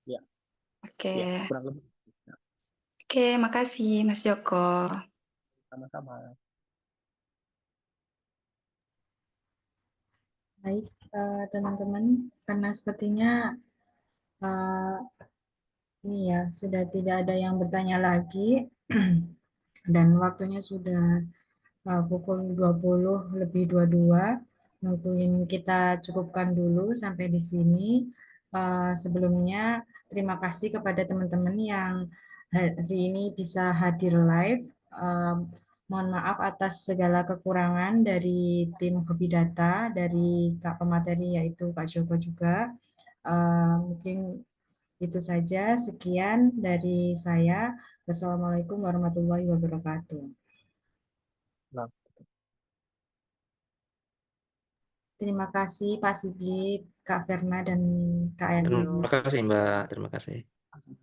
Ya, Oke. ya kurang lebih. Oke, makasih Mas Joko. Sama-sama. Baik, teman-teman, karena sepertinya ini ya sudah tidak ada yang bertanya lagi dan waktunya sudah pukul 20:22. Mungkin kita cukupkan dulu sampai di sini. Sebelumnya terima kasih kepada teman-teman yang hari ini bisa hadir live. Mohon maaf atas segala kekurangan dari tim Hobi Data, dari Kak Pemateri yaitu Kak Joko juga. Mungkin itu saja. Sekian dari saya. Wassalamualaikum warahmatullahi wabarakatuh. Nah, Terima kasih Pak Sigit, Kak Verna, dan Kak Andi. Terima kasih Mbak, terima kasih. kasih.